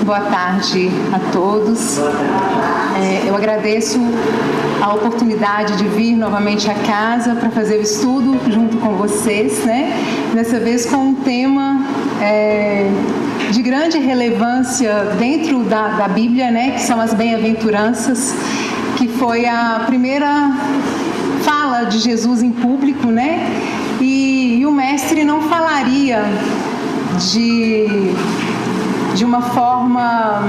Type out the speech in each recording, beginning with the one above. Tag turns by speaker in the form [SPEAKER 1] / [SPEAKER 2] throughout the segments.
[SPEAKER 1] Boa tarde a todos. Eu agradeço a oportunidade de vir novamente à casa para fazer o estudo junto com vocês, né? Dessa vez com um tema de grande relevância dentro da Bíblia, né? Que são as bem-aventuranças, que foi a primeira fala de Jesus em público, né? E o mestre não falaria de uma forma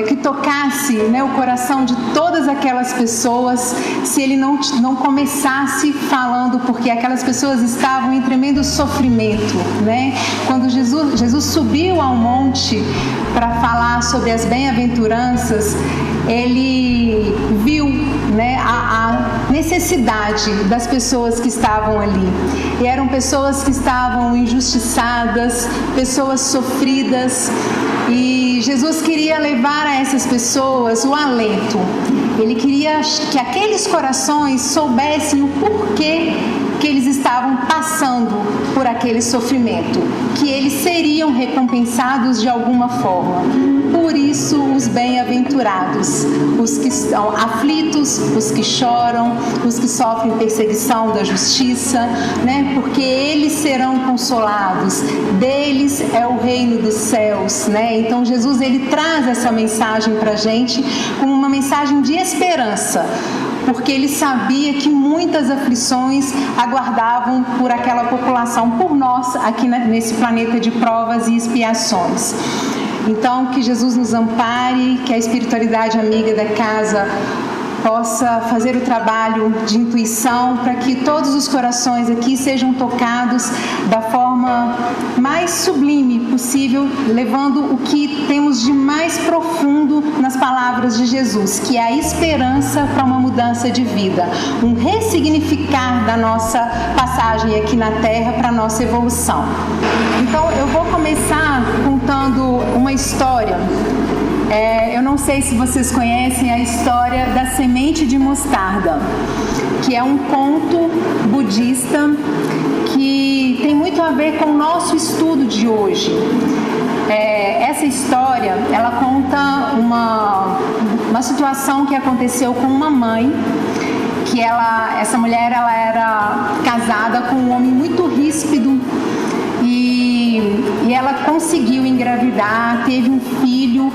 [SPEAKER 1] que tocasse, né, o coração de todas aquelas pessoas se ele não começasse falando, porque aquelas pessoas estavam em tremendo sofrimento, né? Quando Jesus subiu ao monte para falar sobre as bem-aventuranças, ele viu, né, a necessidade das pessoas que estavam ali. E eram pessoas que estavam injustiçadas, pessoas sofridas, e Jesus queria levar a essas pessoas o alento. Ele queria que aqueles corações soubessem o porquê que eles estavam passando por aquele sofrimento, que eles seriam recompensados de alguma forma. Por isso, os bem-aventurados, os que estão aflitos, os que choram, os que sofrem perseguição da justiça, né? Porque eles serão consolados, deles é o reino dos céus, né? Então, Jesus, ele traz essa mensagem para a gente como uma mensagem de esperança, porque ele sabia que muitas aflições aguardavam por aquela população, por nós aqui nesse planeta de provas e expiações. Então, que Jesus nos ampare, que a espiritualidade amiga da casa possa fazer o trabalho de intuição para que todos os corações aqui sejam tocados da forma mais sublime possível, levando o que temos de mais profundo nas palavras de Jesus, que é a esperança para uma mudança de vida, um ressignificar da nossa passagem aqui na Terra para a nossa evolução. Então, eu vou começar contando uma história. Eu não sei se vocês conhecem a história da semente de mostarda, que é um conto budista que tem muito a ver com o nosso estudo de hoje. Essa história, ela conta uma situação que aconteceu com uma mãe, que essa mulher ela era casada com um homem muito ríspido, e ela conseguiu engravidar, teve um filho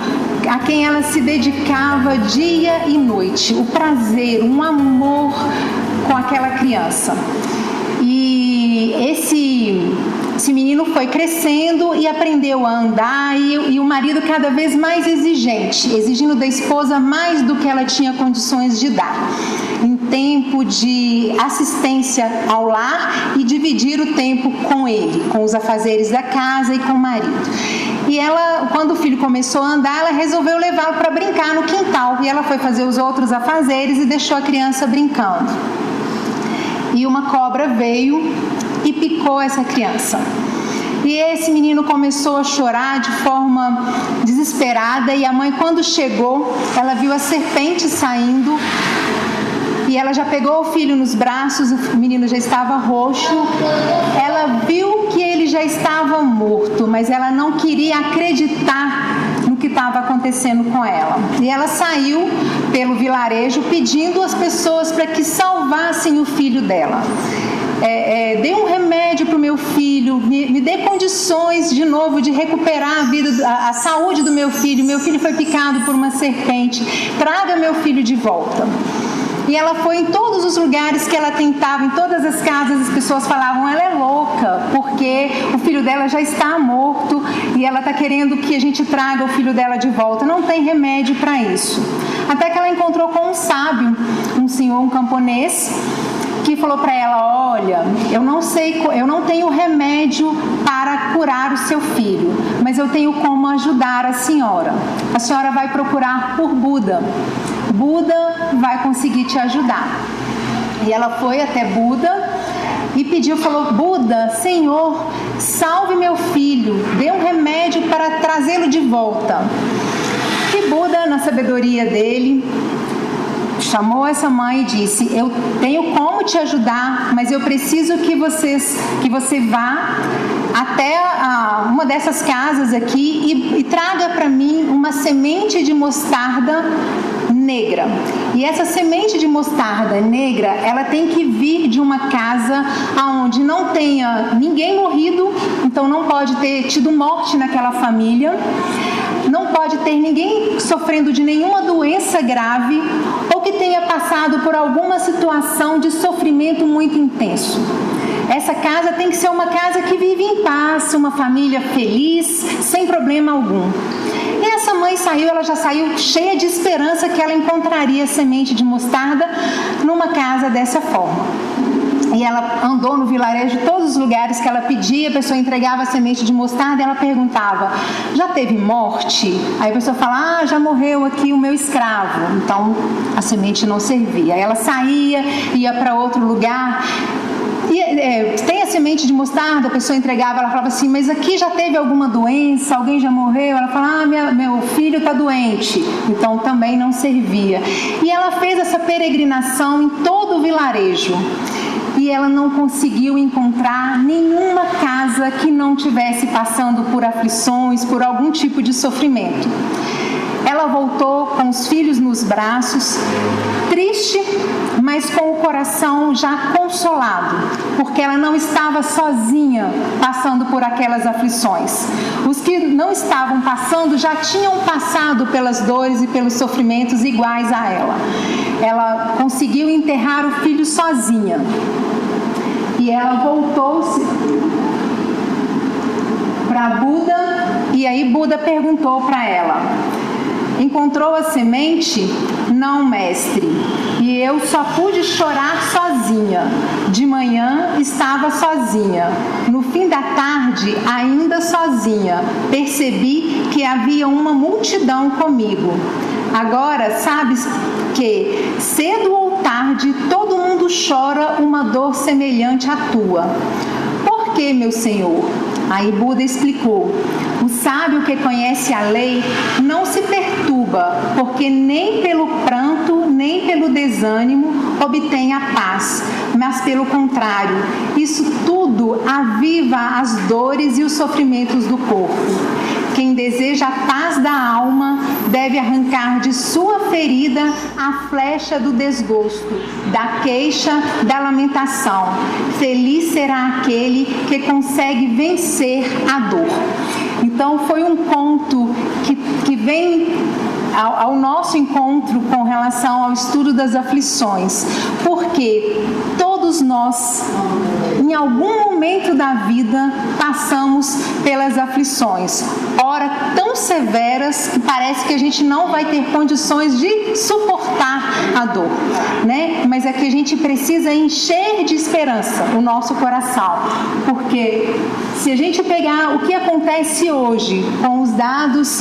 [SPEAKER 1] a quem ela se dedicava dia e noite, o prazer, um amor com aquela criança. E esse menino foi crescendo e aprendeu a andar, e o marido cada vez mais exigente, exigindo da esposa mais do que ela tinha condições de dar, em tempo de assistência ao lar e dividir o tempo com ele, com os afazeres da casa e com o marido. E ela, quando o filho começou a andar, ela resolveu levá-lo para brincar no quintal, e ela foi fazer os outros afazeres e deixou a criança brincando. E uma cobra veio e picou essa criança. E esse menino começou a chorar de forma desesperada, e a mãe, quando chegou, ela viu a serpente saindo, e ela já pegou o filho nos braços, o menino já estava roxo. Ela viu que ele já estava morto, mas ela não queria acreditar no que estava acontecendo com ela. E ela saiu pelo vilarejo pedindo às pessoas para que salvassem o filho dela. Dê um remédio para o meu filho, me dê condições de novo de recuperar a saúde do meu filho foi picado por uma serpente, traga meu filho de volta. E ela foi em todos os lugares que ela tentava, em todas as casas, as pessoas falavam: ela é louca, porque o filho dela já está morto e ela está querendo que a gente traga o filho dela de volta. Não tem remédio para isso. Até que ela encontrou com um sábio, um senhor, um camponês, que falou para ela: olha, eu não tenho remédio para curar o seu filho, mas eu tenho como ajudar a senhora. A senhora vai procurar por Buda. Buda vai conseguir te ajudar. E ela foi até Buda e falou: Buda, Senhor, salve meu filho, dê um remédio para trazê-lo de volta. E Buda, na sabedoria dele, chamou essa mãe e disse: eu tenho como te ajudar, mas eu preciso que você vá até uma dessas casas aqui e traga para mim uma semente de mostarda negra. E essa semente de mostarda negra, ela tem que vir de uma casa onde não tenha ninguém morrido, então não pode ter tido morte naquela família, não pode ter ninguém sofrendo de nenhuma doença grave ou que tenha passado por alguma situação de sofrimento muito intenso. Essa casa tem que ser uma casa que vive em paz, uma família feliz, sem problema algum. E essa mãe saiu, ela já saiu cheia de esperança que ela encontraria semente de mostarda numa casa dessa forma. E ela andou no vilarejo, todos os lugares que ela pedia, a pessoa entregava a semente de mostarda e ela perguntava, já teve morte? Aí a pessoa fala, já morreu aqui o meu escravo. Então a semente não servia. Aí ela saía, ia para outro lugar. Tem a semente de mostarda, a pessoa entregava, ela falava assim, mas aqui já teve alguma doença, alguém já morreu? Ela falava, meu filho está doente, então também não servia. E ela fez essa peregrinação em todo o vilarejo e ela não conseguiu encontrar nenhuma casa que não tivesse passando por aflições, por algum tipo de sofrimento. Ela voltou com os filhos nos braços, triste, mas com o coração já consolado, porque ela não estava sozinha passando por aquelas aflições. Os que não estavam passando já tinham passado pelas dores e pelos sofrimentos iguais a ela. Ela conseguiu enterrar o filho sozinha. E ela voltou-se para Buda, e aí Buda perguntou para ela, encontrou a semente? Não, mestre. E eu só pude chorar sozinha. De manhã estava sozinha. No fim da tarde, ainda sozinha. Percebi que havia uma multidão comigo. Agora, sabes que cedo ou tarde todo mundo chora uma dor semelhante à tua. Por que, meu Senhor? Aí Buda explicou, o sábio que conhece a lei não se perturba, porque nem pelo pranto, nem pelo desânimo obtém a paz, mas pelo contrário, isso tudo aviva as dores e os sofrimentos do corpo. Quem deseja a paz da alma deve arrancar de sua ferida a flecha do desgosto, da queixa, da lamentação. Feliz será aquele que consegue vencer a dor. Então foi um conto que vem ao nosso encontro com relação ao estudo das aflições, porque todos nós, em algum momento da vida, passamos pelas aflições, ora tão severas que parece que a gente não vai ter condições de suportar a dor, né? Mas é que a gente precisa encher de esperança o nosso coração, porque se a gente pegar o que acontece hoje com os dados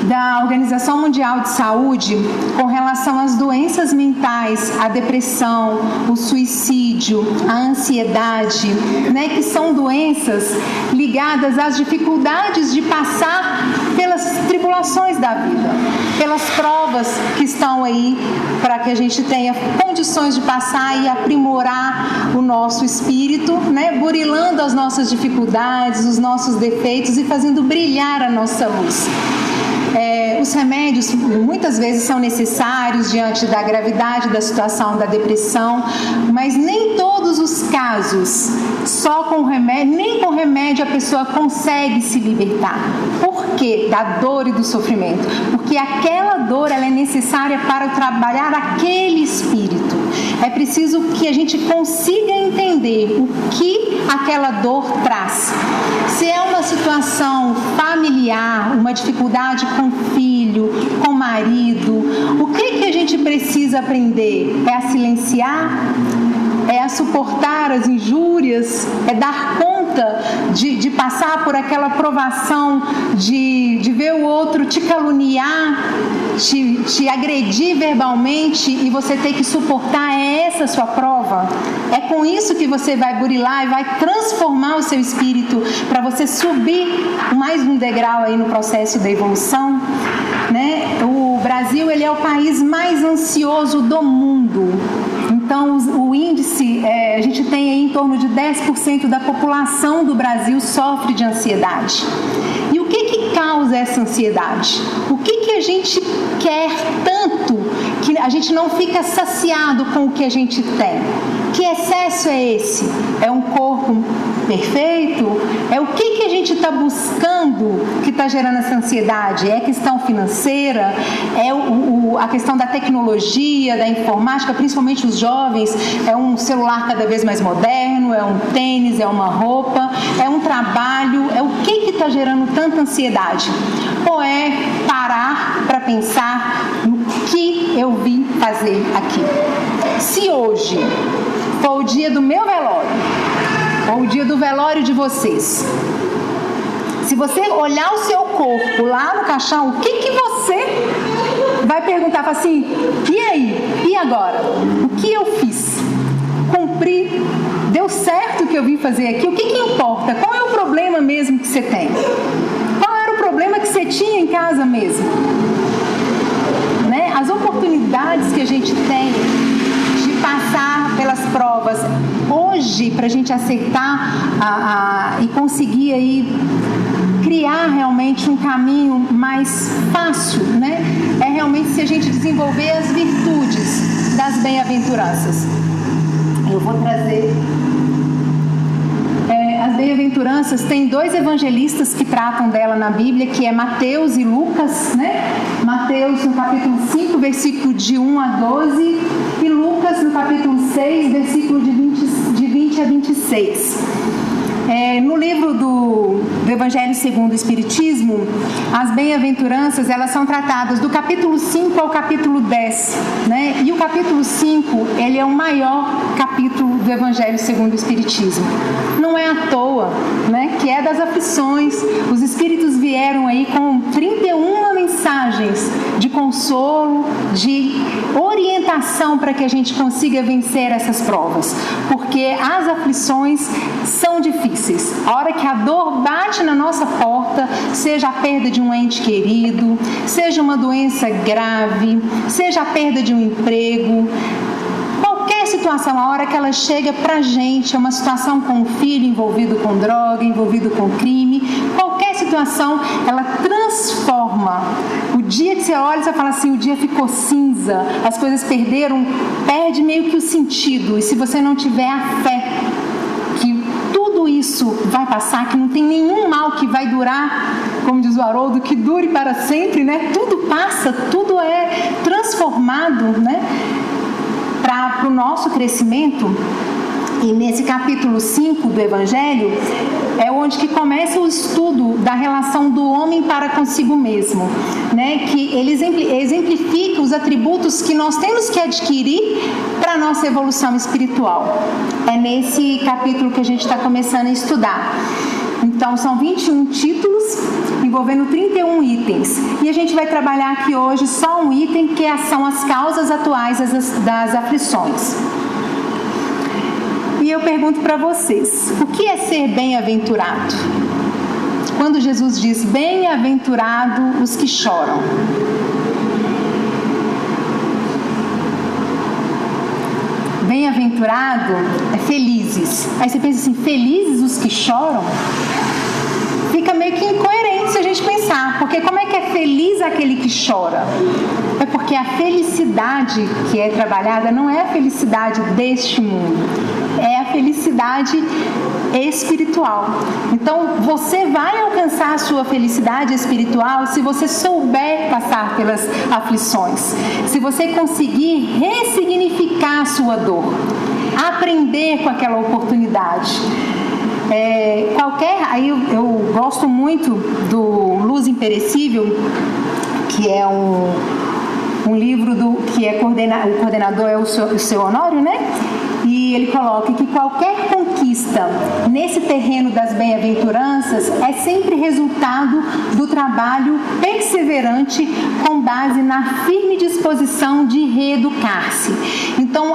[SPEAKER 1] da Organização Mundial de Saúde com relação às doenças mentais, a depressão, o suicídio, a ansiedade, né, que são doenças ligadas às dificuldades de passar pelas tribulações da vida, pelas provas que estão aí para que a gente tenha condições de passar e aprimorar o nosso espírito, né, burilando as nossas dificuldades, os nossos defeitos e fazendo brilhar a nossa luz. Os remédios muitas vezes são necessários diante da gravidade da situação da depressão, mas nem todos os casos, só com remédio, nem com remédio a pessoa consegue se libertar. Por quê? Da dor e do sofrimento. Porque aquela dor ela é necessária para trabalhar aquele espírito. É preciso que a gente consiga entender o que aquela dor traz. Se é uma situação familiar, uma dificuldade com filho, com marido, o que a gente precisa aprender? É a silenciar? É a suportar as injúrias? É dar conta de passar por aquela provação de ver o outro te caluniar, te agredir verbalmente e você ter que suportar? É essa a sua prova? É com isso que você vai burilar e vai transformar o seu espírito para você subir mais um degrau aí no processo da evolução, né? O Brasil, ele é o país mais ansioso do mundo. Então, o índice, a gente tem aí em torno de 10% da população do Brasil sofre de ansiedade. E o que causa essa ansiedade? O que a gente quer tanto que a gente não fica saciado com o que a gente tem? Que excesso é esse? É um corpo perfeito? É o que a gente está buscando que está gerando essa ansiedade? É a questão financeira? É a questão da tecnologia, da informática, principalmente os jovens? É um celular cada vez mais moderno? É um tênis? É uma roupa? É um trabalho? É o que está gerando tanta ansiedade? Ou é parar para pensar no que eu vim fazer aqui? Se hoje for o dia do meu velório, ou o dia do velório de vocês, se você olhar o seu corpo lá no caixão, o que você vai perguntar? Fala assim, e aí? E agora? O que eu fiz? Cumpri? Deu certo o que eu vim fazer aqui? O que importa? Qual é o problema mesmo que você tem? Qual era o problema que você tinha em casa mesmo? Né? As oportunidades que a gente tem de passar pelas provas hoje, para a gente aceitar e conseguir aí criar realmente um caminho mais fácil, né? É realmente se a gente desenvolver as virtudes das bem-aventuranças. Eu vou trazer as bem-aventuranças. Tem 2 evangelistas que tratam dela na Bíblia, que é Mateus e Lucas, né? Mateus no capítulo 5, versículo de 1 a 12, e Lucas no capítulo 6, versículo de 20 a 26. No livro do Evangelho segundo o Espiritismo, as bem-aventuranças, elas são tratadas do capítulo 5 ao capítulo 10, né? E o capítulo 5, ele é o maior capítulo do Evangelho segundo o Espiritismo. Não é à toa, né, que é das aflições. Os Espíritos vieram aí com 31 mensagens de consolo, de orientação para que a gente consiga vencer essas provas, porque as aflições são difíceis. A hora que a dor bate na nossa porta, seja a perda de um ente querido, seja uma doença grave, seja a perda de um emprego, qualquer situação, a hora que ela chega pra gente, é uma situação com um filho envolvido com droga, envolvido com crime, qualquer situação, ela transforma. O dia que você olha, você fala assim, o dia ficou cinza, as coisas perde meio que o sentido. E se você não tiver a fé que tudo isso vai passar, que não tem nenhum mal que vai durar, como diz o Haroldo, que dure para sempre, né? Tudo passa, tudo é transformado, né? Para o nosso crescimento. E nesse capítulo 5 do Evangelho é onde que começa o estudo da relação do homem para consigo mesmo, né? Que ele exemplifica os atributos que nós temos que adquirir para a nossa evolução espiritual. É nesse capítulo que a gente está começando a estudar. Então são 21 títulos envolvendo 31 itens. E a gente vai trabalhar aqui hoje só um item, que são as causas atuais das aflições. E eu pergunto para vocês, o que é ser bem-aventurado? Quando Jesus diz, bem-aventurado os que choram. Bem-aventurado é felizes. Aí você pensa assim, felizes os que choram? Fica meio que incoerente se a gente pensar, porque como é que é feliz aquele que chora? É porque a felicidade que é trabalhada não é a felicidade deste mundo, é a felicidade espiritual. Então, você vai alcançar a sua felicidade espiritual se você souber passar pelas aflições, se você conseguir ressignificar a sua dor, aprender com aquela oportunidade. Aí eu gosto muito do Luz Imperecível, que é um livro que é o coordenador é o seu Honório, né? E ele coloca que qualquer conquista nesse terreno das bem-aventuranças é sempre resultado do trabalho perseverante com base na firme disposição de reeducar-se. Então,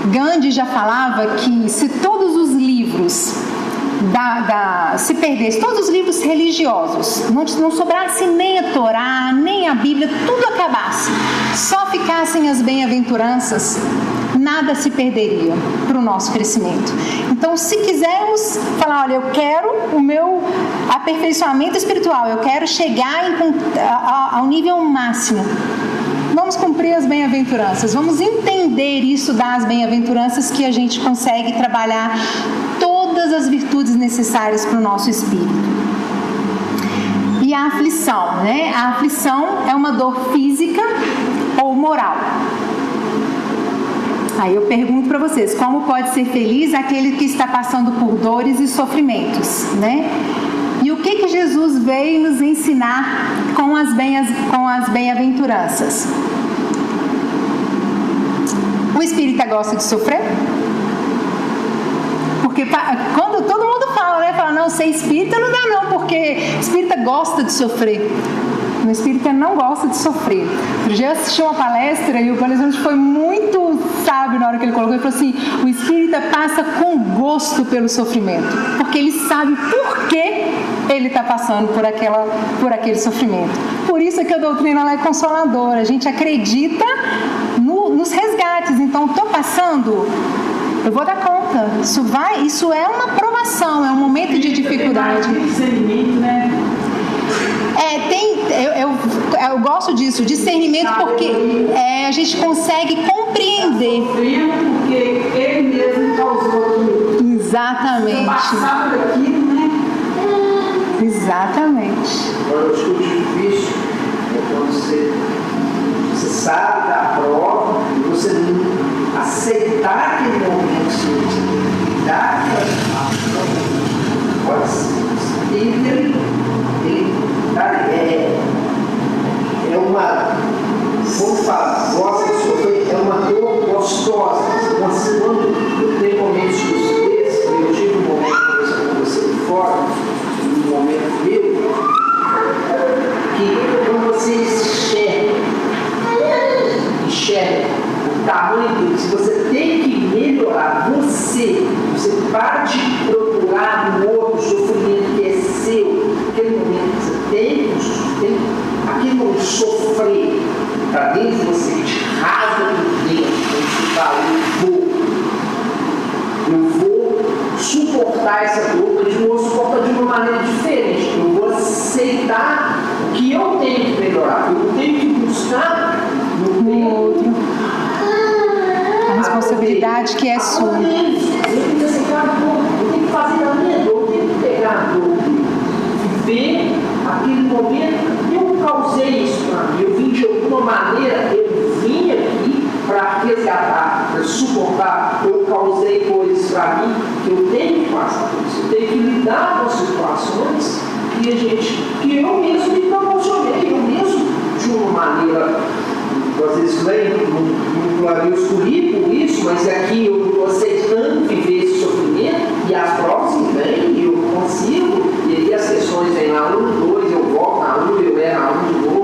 [SPEAKER 1] Gandhi já falava que se todos os livros se perdesse, todos os livros religiosos, não sobrasse nem a Torá, nem a Bíblia, tudo acabasse, só ficassem as bem-aventuranças, nada se perderia para o nosso crescimento. Então, se quisermos falar, olha, eu quero o meu aperfeiçoamento espiritual, eu quero chegar ao nível máximo, vamos cumprir as bem-aventuranças, vamos entender isso das bem-aventuranças, que a gente consegue trabalhar todas as virtudes necessárias para o nosso espírito. E a aflição, né? A aflição é uma dor física ou moral. Aí eu pergunto para vocês, como pode ser feliz aquele que está passando por dores e sofrimentos, né? E o que Jesus veio nos ensinar com as bem-aventuranças? O espírita gosta de sofrer? Porque quando todo mundo fala, né? Fala, não, ser espírita não dá não, porque espírita gosta de sofrer. O espírita não gosta de sofrer. Outro dia eu assisti uma palestra e o palestrante foi muito sábio na hora que ele colocou. Ele falou assim, o espírita passa com gosto pelo sofrimento, porque ele sabe por que ele está passando por aquele sofrimento. Por isso é que a doutrina ela é consoladora. A gente acredita nos resgates. Então, estou passando, eu vou dar conta. Isso é uma provação, é um momento de dificuldade.
[SPEAKER 2] Discernimento, né?
[SPEAKER 1] Eu gosto disso, discernimento, porque a gente consegue compreender.
[SPEAKER 2] Porque ele mesmo causou aquilo.
[SPEAKER 1] Exatamente.
[SPEAKER 2] Passava daquilo, né?
[SPEAKER 1] Exatamente.
[SPEAKER 3] Agora, eu acho que o difícil é quando você sabe da prova e você não aceitar aquele momento, você dar aquela situação. Pode ser. Ele é uma, como fala, gosta de sofrer, é uma dor gostosa. Mas quando tem momentos desses, eu tive um momento com você fora, um momento meu, que quando você enxerga o tamanho dele, se você tem que melhorar você para de procurar no outro sofrimento que é seu, aquele momento que você tem aquele momento de sofrer para dentro de você, que te rasga por dentro, quando você fala, eu vou suportar essa dor, mas eu vou suportar de uma maneira diferente. Eu vou aceitar o que eu tenho que melhorar, eu tenho que buscar no outro
[SPEAKER 1] a responsabilidade que é sua.
[SPEAKER 3] Eu tenho que aceitar a dor, eu tenho que fazer a minha dor, eu tenho que pegar a dor, viver aquele momento. Eu causei isso para mim, eu vim de alguma maneira, eu vim aqui para resgatar, para suportar, eu causei coisas para mim que eu tenho que passar por isso, eu tenho que lidar com situações que eu mesmo me proporcionei, eu mesmo de uma maneira, às vezes não clareio escolhi por isso, mas aqui eu estou aceitando viver esse sofrimento e as provas vêm e eu consigo, e aí as questões vêm na 1, 2, eu volto na 1, eu erro na 1 de novo.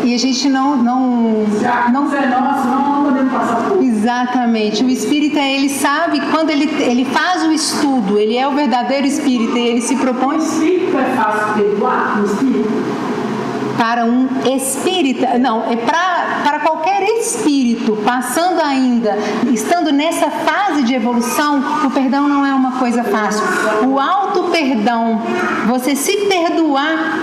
[SPEAKER 1] E a gente não
[SPEAKER 2] é nosso, não podemos passar por.
[SPEAKER 1] Exatamente. O espírita, ele sabe, quando ele faz o estudo, ele é o verdadeiro espírita e ele se propõe.
[SPEAKER 2] O espírito é fácil perdoar no espírito?
[SPEAKER 1] Para um espírita, não, é para qualquer espírito, passando ainda, estando nessa fase de evolução, o perdão não é uma coisa fácil. O auto-perdão, você se perdoar,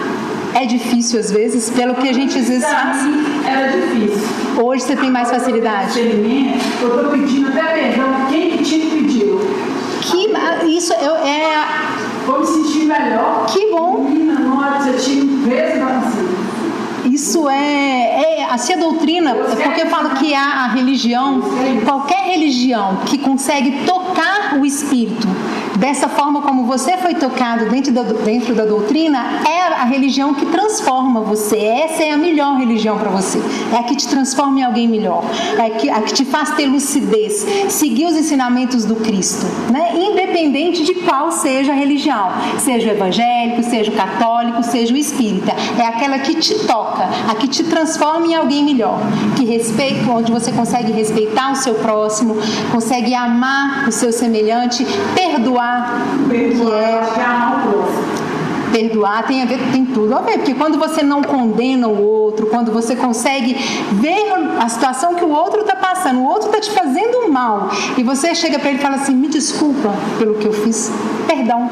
[SPEAKER 1] é difícil às vezes, pelo que a gente às vezes faz.
[SPEAKER 2] Era difícil.
[SPEAKER 1] Hoje você tem mais facilidade.
[SPEAKER 2] Eu estou pedindo até perdão quem que te pediu.
[SPEAKER 1] Isso
[SPEAKER 2] Vou me sentir melhor.
[SPEAKER 1] Que bom.
[SPEAKER 2] Menina, na hora que você tinha um peso na consciência.
[SPEAKER 1] Isso assim, a doutrina, porque eu falo que a religião, qualquer religião que consegue tocar o espírito dessa forma como você foi tocado dentro da doutrina, é a religião que transforma você. Essa é a melhor religião para você. É a que te transforma em alguém melhor. É a que te faz ter lucidez. Seguir os ensinamentos do Cristo, né? Independente de qual seja a religião. Seja o evangélico, seja o católico, seja o espírita. É aquela que te toca, a que te transforma em alguém melhor. Que respeita, onde você consegue respeitar o seu próximo, consegue amar o seu semelhante, perdoar, que é Perdoar tem tudo a ver, porque quando você não condena o outro, quando você consegue ver a situação que o outro está passando, o outro está te fazendo mal, e você chega para ele e fala assim, me desculpa pelo que eu fiz, perdão.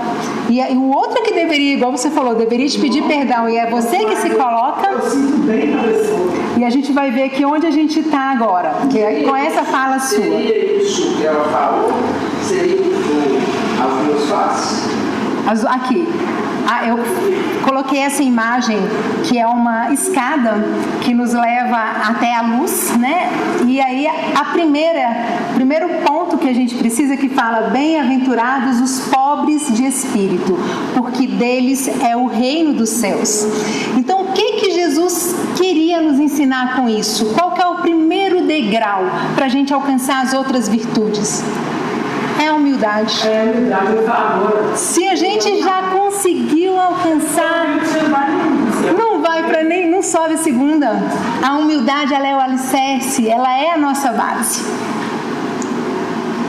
[SPEAKER 1] E o outro que deveria, igual você falou, deveria te pedir perdão, e é você que se coloca.
[SPEAKER 2] Eu sinto bem na pessoa.
[SPEAKER 1] E a gente vai ver aqui onde a gente está agora, que é com essa fala sua.
[SPEAKER 3] Seria isso que ela falou? Seria as duas faces?
[SPEAKER 1] Aqui. Eu coloquei essa imagem que é uma escada que nos leva até a luz, né? E aí primeiro ponto que a gente precisa que fala, bem-aventurados os pobres de espírito, porque deles é o reino dos céus. Então, o que Jesus queria nos ensinar com isso? Qual que é o primeiro degrau para a gente alcançar as outras virtudes? É a humildade.
[SPEAKER 2] É a humildade, eu falo agora.
[SPEAKER 1] Se a gente já conseguiu alcançar, não vai para nem, não sobe a segunda. A humildade, ela é o alicerce, ela é a nossa base.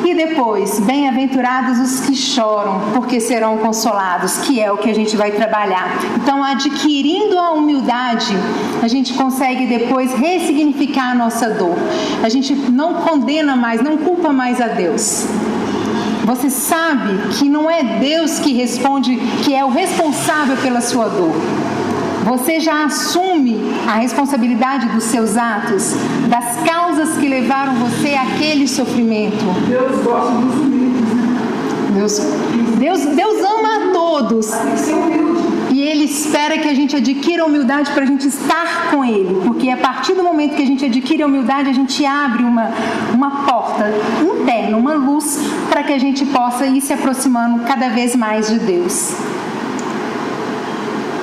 [SPEAKER 1] E depois, bem-aventurados os que choram, porque serão consolados, que é o que a gente vai trabalhar. Então, adquirindo a humildade, a gente consegue depois ressignificar a nossa dor. A gente não condena mais, não culpa mais a Deus. Você sabe que não é Deus que responde, que é o responsável pela sua dor. Você já assume a responsabilidade dos seus atos, das causas que levaram você àquele sofrimento.
[SPEAKER 2] Deus gosta dos humildes, né?
[SPEAKER 1] Deus ama a todos.
[SPEAKER 2] Tem que ser humilde.
[SPEAKER 1] E Ele espera que a gente adquira humildade para a gente estar com Ele. Porque a partir do momento que a gente adquire a humildade, a gente abre uma porta interna, uma luz, para que a gente possa ir se aproximando cada vez mais de Deus.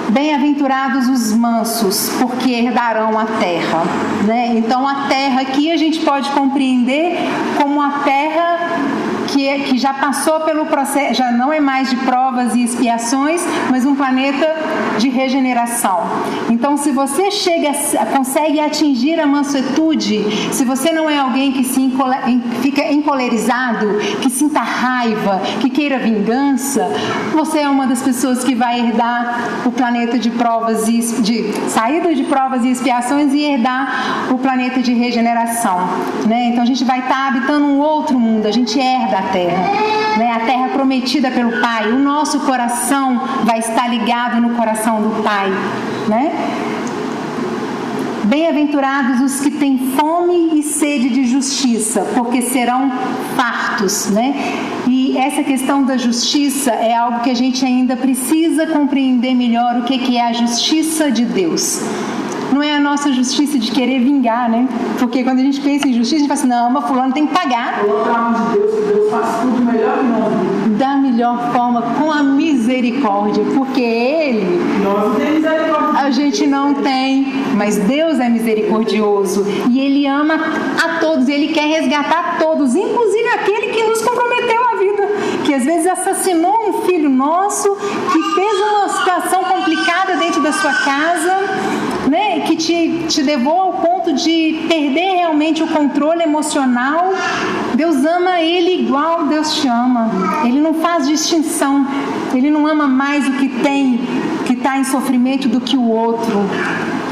[SPEAKER 1] Bem-aventurados os mansos, porque herdarão a terra, né? Então a terra aqui a gente pode compreender como a terra que já passou pelo processo, já não é mais de provas e expiações, mas um planeta de regeneração. Então, se você consegue atingir a mansuetude, se você não é alguém que fica encolerizado, que sinta raiva, que queira vingança, você é uma das pessoas que vai herdar o planeta de provas de saída de provas e expiações e herdar o planeta de regeneração, né? Então, a gente vai estar habitando um outro mundo, a gente herda a terra, né? A terra prometida pelo Pai. O nosso coração vai estar ligado no coração do Pai, né? Bem-aventurados os que têm fome e sede de justiça, porque serão fartos, né? E essa questão da justiça é algo que a gente ainda precisa compreender melhor, o que é a justiça de Deus. Não é a nossa justiça de querer vingar, né? Porque quando a gente pensa em justiça, a gente fala assim, não, mas fulano tem que pagar.
[SPEAKER 2] Colocar a mão de Deus, que Deus faz tudo melhor que nós.
[SPEAKER 1] Da melhor forma, com a misericórdia, porque Ele...
[SPEAKER 2] Nós não temos misericórdia.
[SPEAKER 1] A gente não tem, mas Deus é misericordioso e Ele ama a todos, Ele quer resgatar todos, inclusive aquele que nos comprometeu a vida, que às vezes assassinou um filho nosso, que fez uma situação complicada dentro da sua casa, né, que te levou ao ponto de perder realmente o controle emocional. Deus ama ele igual Deus te ama. Ele não faz distinção. Ele não ama mais o que tem, que está em sofrimento do que o outro,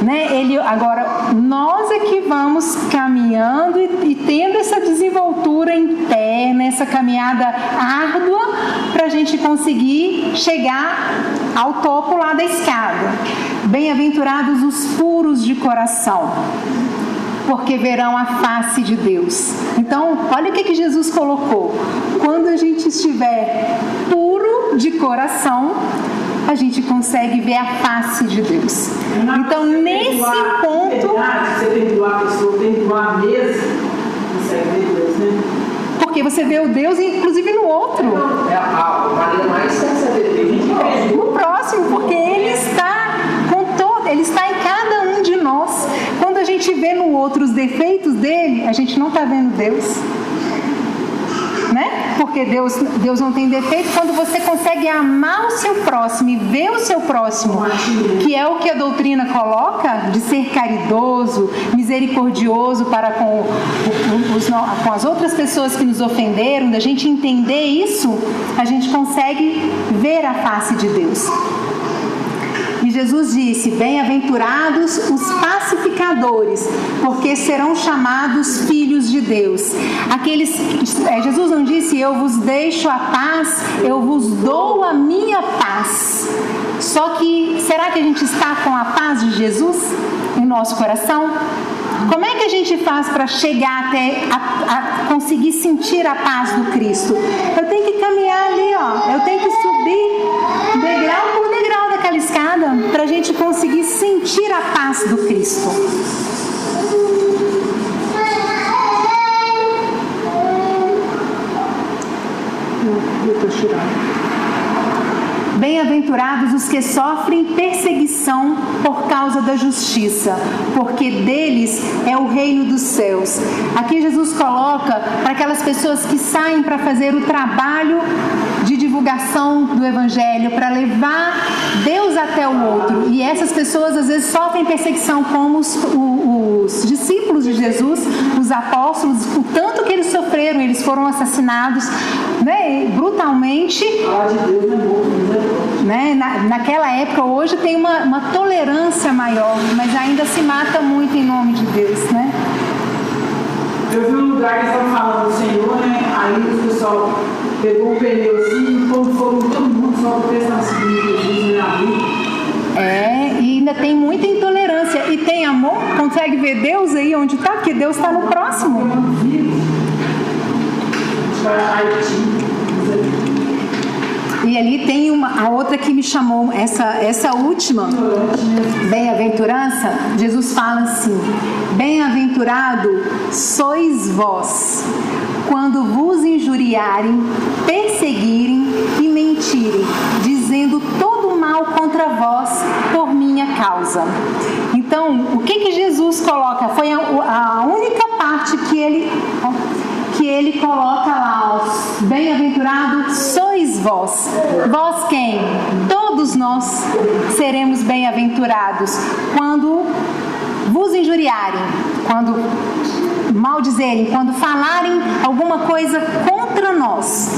[SPEAKER 1] né? Agora, nós é que vamos caminhando e tendo essa desenvoltura interna, essa caminhada árdua para a gente conseguir chegar ao topo lá da escada. Bem-aventurados os puros de coração, porque verão a face de Deus. Então, olha o que Jesus colocou. Quando a gente estiver puro de coração, a gente consegue ver a face de Deus. Então, nesse ponto...
[SPEAKER 2] Você tem que doar a pessoa, tem que doar a mesa, consegue ver Deus, né?
[SPEAKER 1] Porque você vê o Deus, inclusive, no outro.
[SPEAKER 3] É a maneira mais certa de Deus.
[SPEAKER 1] No próximo, porque Ele está Ele está em cada um de nós. Quando a gente vê no outro os defeitos dele, a gente não está vendo Deus, né? Porque Deus não tem defeito. Quando você consegue amar o seu próximo e ver o seu próximo, que é o que a doutrina coloca, de ser caridoso, misericordioso para com as outras pessoas que nos ofenderam, da gente entender isso, a gente consegue ver a face de Deus. Jesus disse: bem-aventurados os pacificadores, porque serão chamados filhos de Deus. Jesus não disse: eu vos deixo a paz, eu vos dou a minha paz. Só que, será que a gente está com a paz de Jesus em nosso coração? Como é que a gente faz para chegar até a conseguir sentir a paz do Cristo? Eu tenho que caminhar ali, ó. Eu tenho que subir degrau por degrau daquela escada para a gente conseguir sentir a paz do Cristo. Eu estou tirando. Bem-aventurados os que sofrem perseguição por causa da justiça, porque deles é o reino dos céus. Aqui Jesus coloca para aquelas pessoas que saem para fazer o trabalho de divulgação do Evangelho, para levar Deus até o outro. E essas pessoas às vezes sofrem perseguição, como os discípulos de Jesus, os apóstolos, o tanto que eles sofreram. Eles foram assassinados, né, brutalmente. Né? Naquela época, hoje tem uma tolerância maior, mas ainda se mata muito em nome de Deus, né?
[SPEAKER 2] Eu vi um lugar que estavam falando do Senhor, né? Aí o pessoal pegou um pneu assim, como foram todo mundo, só porque estava seguindo Jesus na rua.
[SPEAKER 1] E ainda tem muita intolerância. E tem amor? Consegue ver Deus aí onde está? Porque Deus está no próximo. E ali tem a outra que me chamou, essa última bem-aventurança. Jesus fala assim: bem-aventurado sois vós, quando vos injuriarem, perseguirem e mentirem, dizendo todo mal contra vós por minha causa. Então, o que Jesus coloca? Foi a única parte que ele coloca lá: bem-aventurados sois vós. Vós quem? Todos nós seremos bem-aventurados quando vos injuriarem, quando maldizerem, quando falarem alguma coisa contra nós,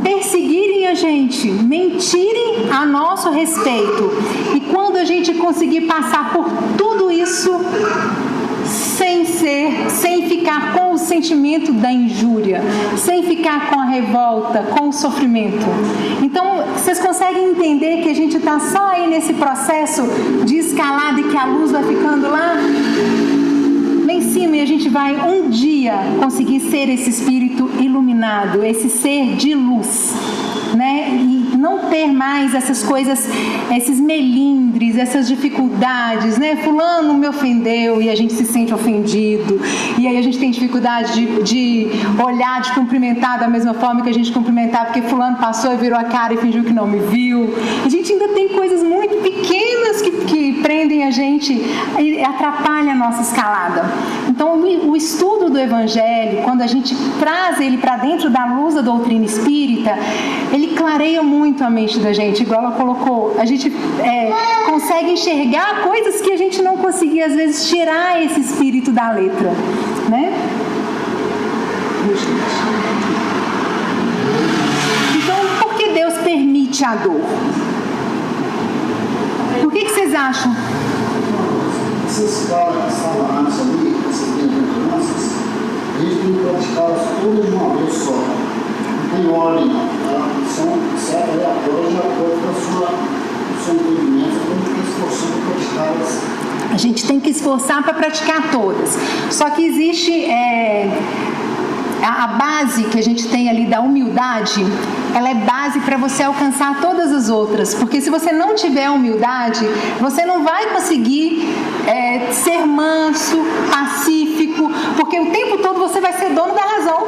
[SPEAKER 1] perseguirem a gente, mentirem a nosso respeito. E quando a gente conseguir passar por tudo isso sem ficar com o sentimento da injúria, sem ficar com a revolta, com o sofrimento. Então, vocês conseguem entender que a gente está só aí nesse processo de escalada e que a luz vai ficando lá em cima, e a gente vai um dia conseguir ser esse espírito iluminado, esse ser de luz, né? E não ter mais essas coisas, esses melindres, essas dificuldades, né? Fulano me ofendeu e a gente se sente ofendido, e aí a gente tem dificuldade de olhar, de cumprimentar da mesma forma que a gente cumprimentava, porque fulano passou e virou a cara e fingiu que não me viu. A gente ainda tem coisas muito pequenas que prendem a gente e atrapalham a nossa escalada. Então, o estudo do Evangelho, quando a gente traz ele para dentro da luz da doutrina espírita, ele clareia muito a mente da gente, igual ela colocou. A gente consegue enxergar coisas que a gente não conseguia, às vezes, tirar esse espírito da letra, né? Então, por que Deus permite a dor? Por que vocês acham?
[SPEAKER 4] Essas caras que estavam antes ali, essas bem-aventuranças, a gente tem que praticá-las todas de uma vez só. Não tem ordem, tá? São certo aleatórias de acordo com o seu entendimento, a gente tem esforçando para praticá-las.
[SPEAKER 1] A gente tem que esforçar para praticar todas. Só que existe a base que a gente tem ali da humildade, ela é base para você alcançar todas as outras. Porque se você não tiver humildade, você não vai conseguir ser manso, pacífico, porque o tempo todo você vai ser dono da razão.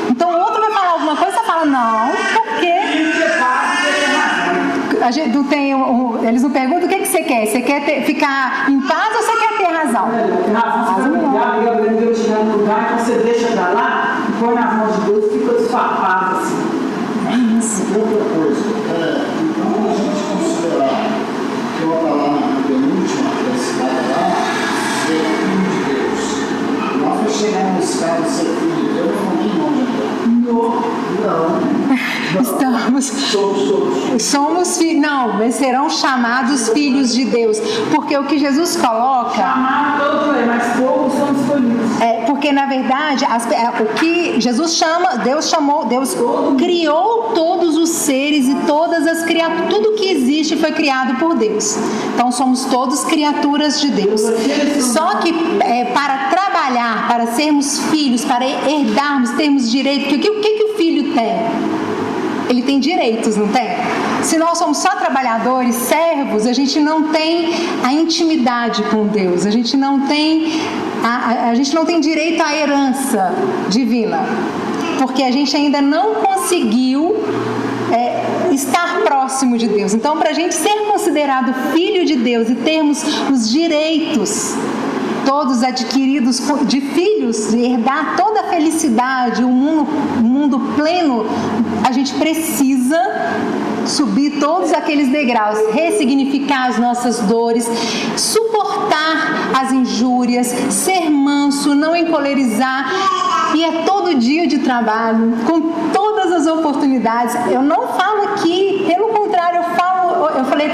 [SPEAKER 1] Então o outro vai falar alguma coisa, você fala, não, por quê? A gente não tem, eles não perguntam o que você quer. Você quer ficar em paz ou você quer ter razão?
[SPEAKER 2] Razão não. Deus chegar no lugar, então você deixa pra lá e põe nas mãos de Deus e fica desfapado assim.
[SPEAKER 1] É isso.
[SPEAKER 4] Outra coisa, então a gente considerar que eu vou lá na penúltima cidade lá, ser filho de Deus. Nós vamos chegar no estado de ser filho de Deus, não tem nome de Deus.
[SPEAKER 2] Não.
[SPEAKER 1] Estamos.
[SPEAKER 4] Somos todos.
[SPEAKER 1] Não, mas serão chamados filhos de Deus. Porque o que Jesus coloca...
[SPEAKER 2] Chamar todos, mas poucos são escolhidos.
[SPEAKER 1] Porque na verdade, o que Jesus chama, Deus criou todos os seres e todas as criaturas. Tudo que existe foi criado por Deus. Então somos todos criaturas de Deus. Só que para trabalhar, para sermos filhos, para herdarmos, termos direito, o que o filho tem? Ele tem direitos, não tem? Se nós somos só trabalhadores, servos, a gente não tem a intimidade com Deus, a gente não tem direito à herança divina, porque a gente ainda não conseguiu estar próximo de Deus. Então, para a gente ser considerado filho de Deus e termos os direitos todos adquiridos de filhos, de herdar toda a felicidade, o mundo pleno, a gente precisa subir todos aqueles degraus, ressignificar as nossas dores, suportar as injúrias, ser manso, não encolerizar. E é todo dia de trabalho, com todas as oportunidades. Eu não falo aqui, pelo contrário, eu falei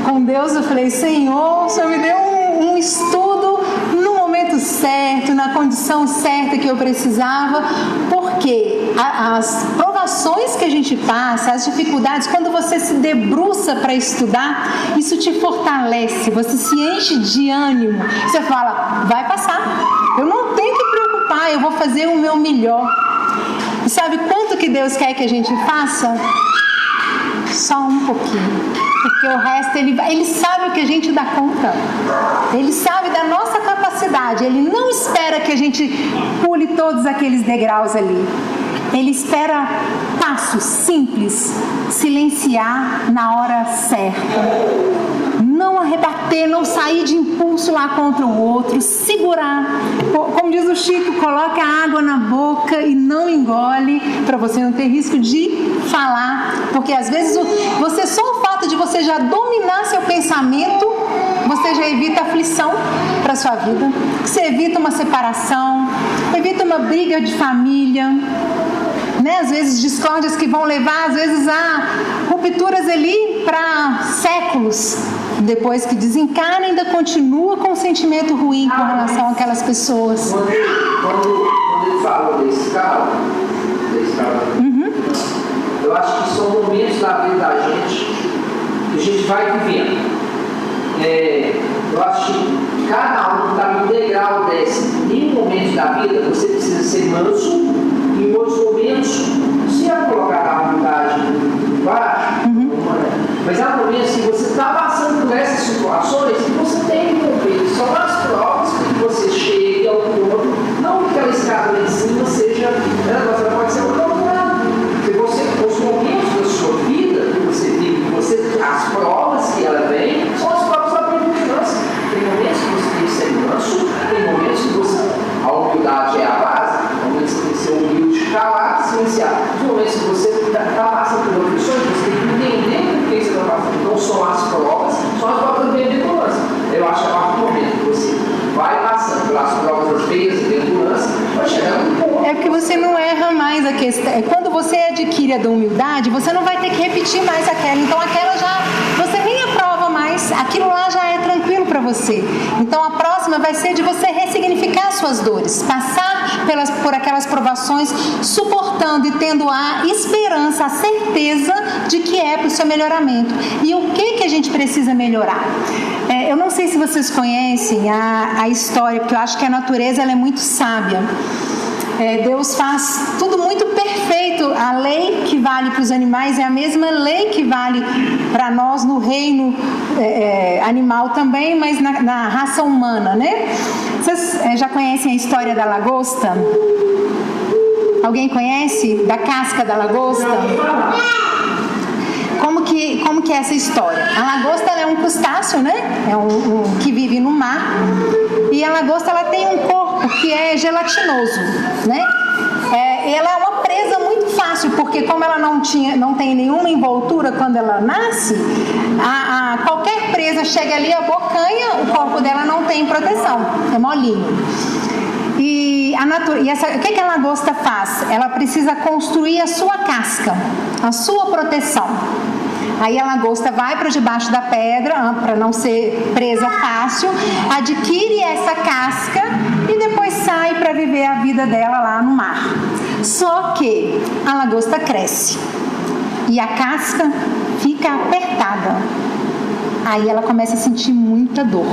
[SPEAKER 1] com Deus, eu falei, Senhor, o Senhor me deu um estudo no momento certo, na condição certa que eu precisava, porque as provações que a gente passa, as dificuldades, quando você se debruça para estudar, isso te fortalece, você se enche de ânimo, você fala, vai passar, eu não tenho que preocupar, eu vou fazer o meu melhor. E sabe quanto que Deus quer que a gente faça? Só um pouquinho, porque o resto Ele sabe o que a gente dá conta, Ele sabe da nossa capacidade, Ele não espera que a gente pule todos aqueles degraus ali, Ele espera passos simples, silenciar na hora certa, não arrebater, não sair de impulso lá contra o outro, segurar, como diz o Chico, coloca a água na boca e não engole, para você não ter risco de falar, porque às vezes só o fato de você já dominar seu pensamento, você já evita aflição para sua vida, você evita uma separação, evita uma briga de família, né? Às vezes discórdias que vão levar às vezes a rupturas ali para séculos, depois que desencarna ainda continua com um sentimento ruim com relação àquelas pessoas.
[SPEAKER 3] Quando ele falou desse cara, eu acho que são momentos da vida da gente que a gente vai vivendo. Eu acho que cada um está no degrau desse. Em momentos da vida você precisa ser manso, em outros momentos, se é colocar a humildade embaixo, mas há momentos que você está passando por essas situações que você tem que cumprir. São as provas que você chegue ao ponto, não que aquela escada lá em cima seja, você pode ser um contrário. Os momentos da sua vida que você vive, as provas que ela vem, são as provas da permanência. Tem momentos que você tem que ser manso, tem momentos que a humildade é a base, tem momentos que você tem que ser humilde, calar, silenciar. Tem momentos que você está passando por aflições, você tem que entender por que você está passando. Então são as provas da bem-aventurança. Eu acho que a partir do momento que você vai passando pelas provas das bem-aventuranças, vai chegar no ponto.
[SPEAKER 1] É porque você não erra mais a questão. Quando você adquire a da humildade, você não vai ter que repetir mais aquela. Então aquela você nem aprova mais. Aquilo lá já é tranquilo para você. Então a próxima vai ser de você ressignificar suas dores, passar por aquelas provações, suportando e tendo a esperança, a certeza de que é para o seu melhoramento. E o que a gente precisa melhorar? Eu não sei se vocês conhecem a história, porque eu acho que a natureza ela é muito sábia. Deus faz tudo muito perfeito. A lei que vale para os animais é a mesma lei que vale para nós no reino animal também, mas na raça humana, né? Vocês já conhecem a história da lagosta? Alguém conhece? Da casca da lagosta? Como que é essa história? A lagosta ela é um crustáceo, né? Que vive no mar. E a lagosta ela tem um corpo que é gelatinoso, né? Ela é uma presa muito fácil, porque como ela não tem nenhuma envoltura quando ela nasce, qualquer presa chega ali, abocanha, o corpo dela não tem proteção, é molinho. O que a lagosta faz? Ela precisa construir a sua casca, a sua proteção. Aí a lagosta vai para debaixo da pedra, para não ser presa fácil, adquire essa casca e depois sai para viver a vida dela lá no mar. Só que a lagosta cresce e a casca fica apertada. Aí ela começa a sentir muita dor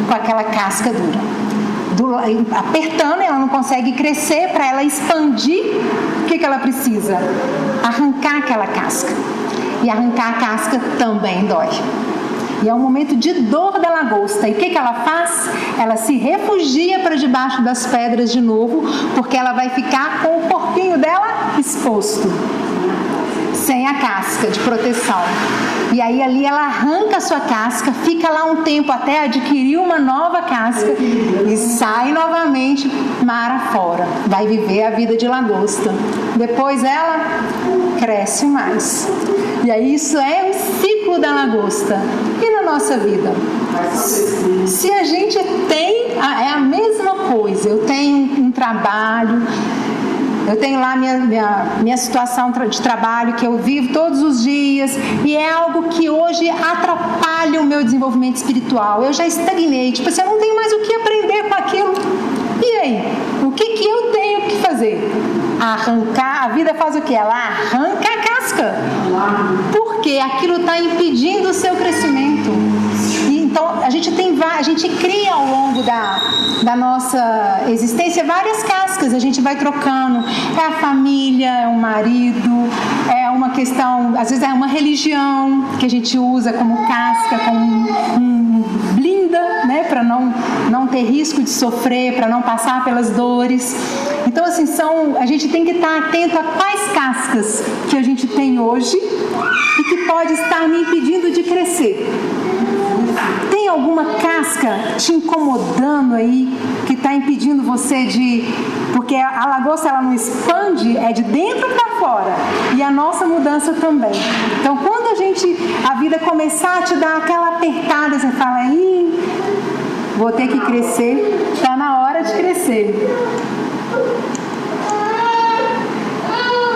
[SPEAKER 1] com aquela casca dura. Apertando, ela não consegue crescer. Para ela expandir, o que ela precisa? Arrancar aquela casca. E arrancar a casca também dói. E é um momento de dor da lagosta. E o que ela faz? Ela se refugia para debaixo das pedras de novo, porque ela vai ficar com o corpinho dela exposto, sem a casca de proteção. E aí ali ela arranca a sua casca, fica lá um tempo até adquirir uma nova casca e sai novamente mar afora. Vai viver a vida de lagosta. Depois ela cresce mais. E aí isso é o ciclo da lagosta. E na nossa vida? Se a gente tem, é a mesma coisa. Eu tenho um trabalho, eu tenho lá minha situação de trabalho que eu vivo todos os dias e é algo que hoje atrapalha o meu desenvolvimento espiritual. Eu já estagnei, tipo assim, eu não tenho mais o que aprender com aquilo. E aí? O que eu tenho que fazer? Arrancar, a vida faz o quê? Ela arranca a casca. Porque aquilo está impedindo o seu crescimento. Então, a gente cria ao longo da nossa existência várias cascas, a gente vai trocando. É a família, é o marido, é uma questão, às vezes é uma religião que a gente usa como casca, como blinda, né, para não ter risco de sofrer, para não passar pelas dores. Então, assim, a gente tem que estar atento a quais cascas que a gente tem hoje e que pode estar me impedindo de crescer. Tem alguma casca te incomodando aí, que está impedindo você de... Porque a lagosta, ela não expande, é de dentro para fora. E a nossa mudança também. Então, quando a vida começar a te dar aquela apertada, você fala, vou ter que crescer, está na hora de crescer.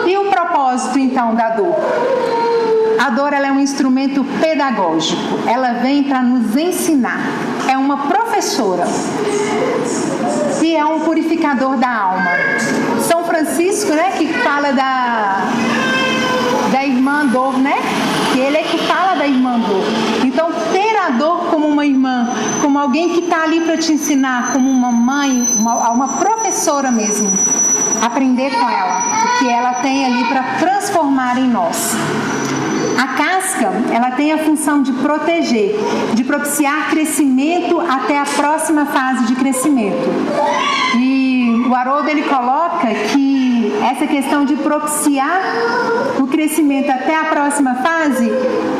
[SPEAKER 1] E o propósito, então, da dor? A dor, ela é um instrumento pedagógico. Ela vem para nos ensinar. É uma professora. E é um purificador da alma. São Francisco, né, que fala da irmã dor, né? Que ele é que fala da irmã dor. Então, ter a dor como uma irmã, como alguém que está ali para te ensinar, como uma mãe, uma professora mesmo. Aprender com ela. O que ela tem ali para transformar em nós. A casca, ela tem a função de proteger, de propiciar crescimento até a próxima fase de crescimento. E o Haroldo, ele coloca que essa questão de propiciar o crescimento até a próxima fase,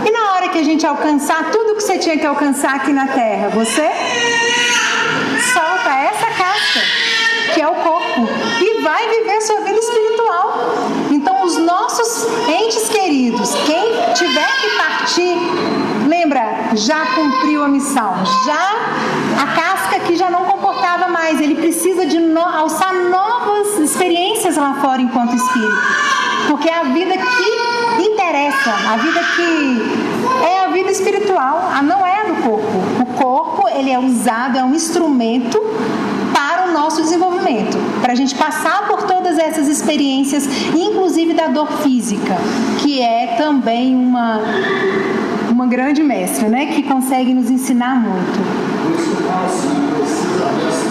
[SPEAKER 1] e na hora que a gente alcançar tudo que você tinha que alcançar aqui na Terra, você solta essa casca, que é o corpo, e vai viver sua vida espiritual. Então, os nossos entes queridos, quem tiver que partir, lembra, já cumpriu a missão, já a casca que já não comportava mais, ele precisa de alçar novas experiências lá fora enquanto espírito, porque é a vida que interessa, a vida que é a vida espiritual, não é a do corpo. O corpo, ele é usado, é um instrumento para o nosso desenvolvimento, para a gente passar por todas essas experiências, inclusive da dor física, que é também uma grande mestra, né, que consegue nos ensinar muito.
[SPEAKER 4] Por isso que eu falo assim, precisa dessa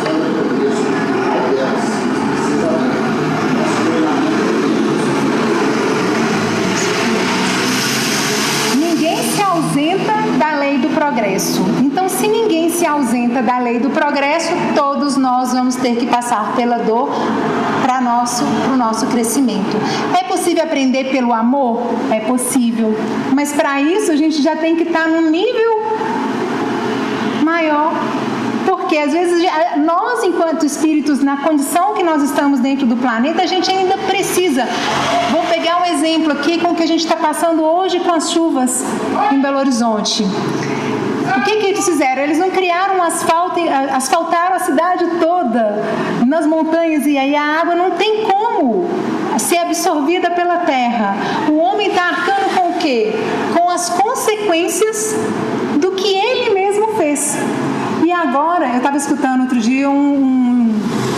[SPEAKER 1] Ninguém se ausenta da lei do progresso. Então, se ninguém se ausenta da lei do progresso, todos nós vamos ter que passar pela dor para o nosso crescimento. É possível aprender pelo amor? É possível. Mas para isso a gente já tem que estar num nível maior. Porque às vezes nós, enquanto espíritos, na condição que nós estamos dentro do planeta, a gente ainda precisa. Vou pegar um exemplo aqui com o que a gente está passando hoje com as chuvas em Belo Horizonte. O que eles fizeram? Eles não criaram um asfalto, asfaltaram a cidade toda nas montanhas, e aí a água não tem como ser absorvida pela terra. O homem está arcando com o quê? quê? Com as consequências do que ele mesmo fez. E agora, eu estava escutando outro dia um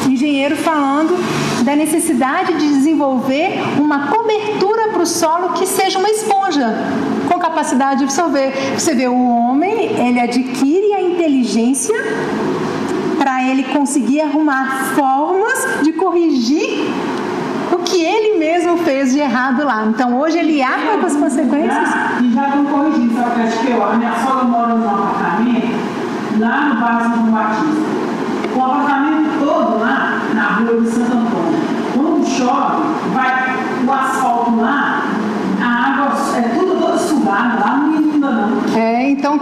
[SPEAKER 1] engenheiro falando da necessidade de desenvolver uma cobertura para o solo que seja uma esponja, com capacidade de absorver. Você vê, o homem, ele adquire a inteligência para ele conseguir arrumar formas de corrigir o que ele mesmo fez de errado lá. Então, hoje ele arca com as consequências.
[SPEAKER 2] E já estão corrigindo, sabe o que acho que eu? A minha sogra mora num apartamento lá no bairro São Batista. O apartamento todo lá na rua de Santo Antônio. Quando chove, vai o asfalto lá, a água é tudo toda sugada, lá não inunda não.
[SPEAKER 1] Então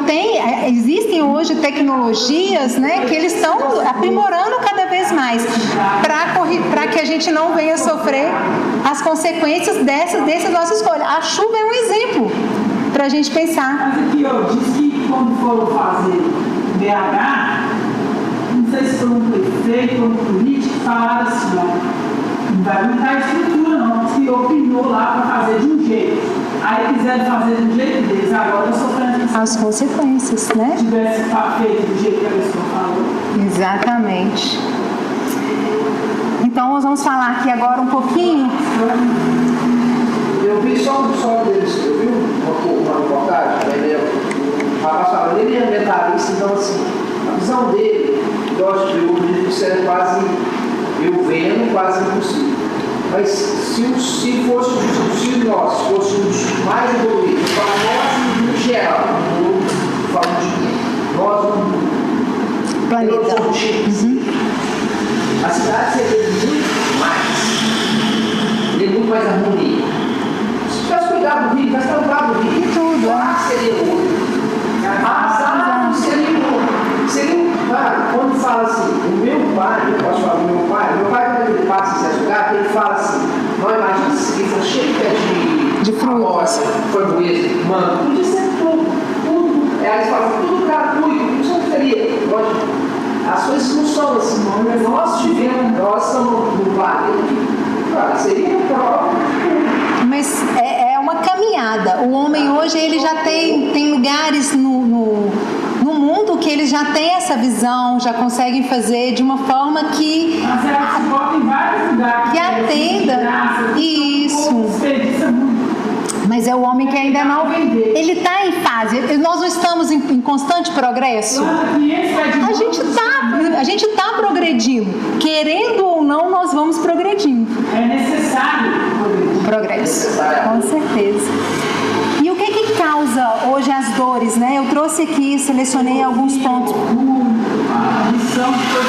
[SPEAKER 1] existem hoje tecnologias, né, que eles estão aprimorando cada vez mais para que a gente não venha sofrer as consequências dessa nossa escolha. A chuva é um exemplo para a gente pensar.
[SPEAKER 2] Mas aqui eu disse que quando foram fazer BH, não sei se foi um prefeito ou um político, falaram assim, ó, não vai aumentar a estrutura não, se opinou lá para fazer de um jeito. Aí quiseram fazer do jeito deles, agora estão sofrendo
[SPEAKER 1] as consequências, né?
[SPEAKER 2] Se tivesse feito do jeito que a pessoa falou.
[SPEAKER 1] Exatamente. Então nós vamos falar aqui agora um pouquinho.
[SPEAKER 3] Eu vi só deles, eu vi uma reportagem, o rapaz falando, ele é ambientalista, então assim, a visão dele, lógico que eu acredito que isso é quase, eu vendo, quase impossível. Mas se nós fôssemos mais evoluídos, para nós no geral, falando de nós no
[SPEAKER 1] planeta,
[SPEAKER 3] a cidade seria muito mais harmonia. Se tivesse cuidado do rio, tivesse cuidado do rio,
[SPEAKER 1] tudo,
[SPEAKER 3] seria outro. A seria outro. Seria quando fala assim, o meu pai, eu posso falar do meu pai quando ele passa em certo lugar, ele fala assim, não imagina se ele for cheio de
[SPEAKER 1] frutas,
[SPEAKER 3] foi mesmo, mano, podia ser tudo. Aí eles falam, tudo gratuito, isso não seria, lógico, as coisas não são assim, nós estamos no planeta, seria próprio.
[SPEAKER 1] Mas é uma caminhada. O homem hoje, ele já tem lugares no mundo que eles já têm essa visão, já conseguem fazer de uma forma que atenda isso. Mas é o homem que ainda não, ele está em fase. Nós não estamos em constante progresso. A gente está progredindo, querendo ou não, nós vamos progredindo.
[SPEAKER 2] É necessário
[SPEAKER 1] progresso, com certeza. E o que causa hoje as dores, né? Eu trouxe aqui, selecionei alguns pontos.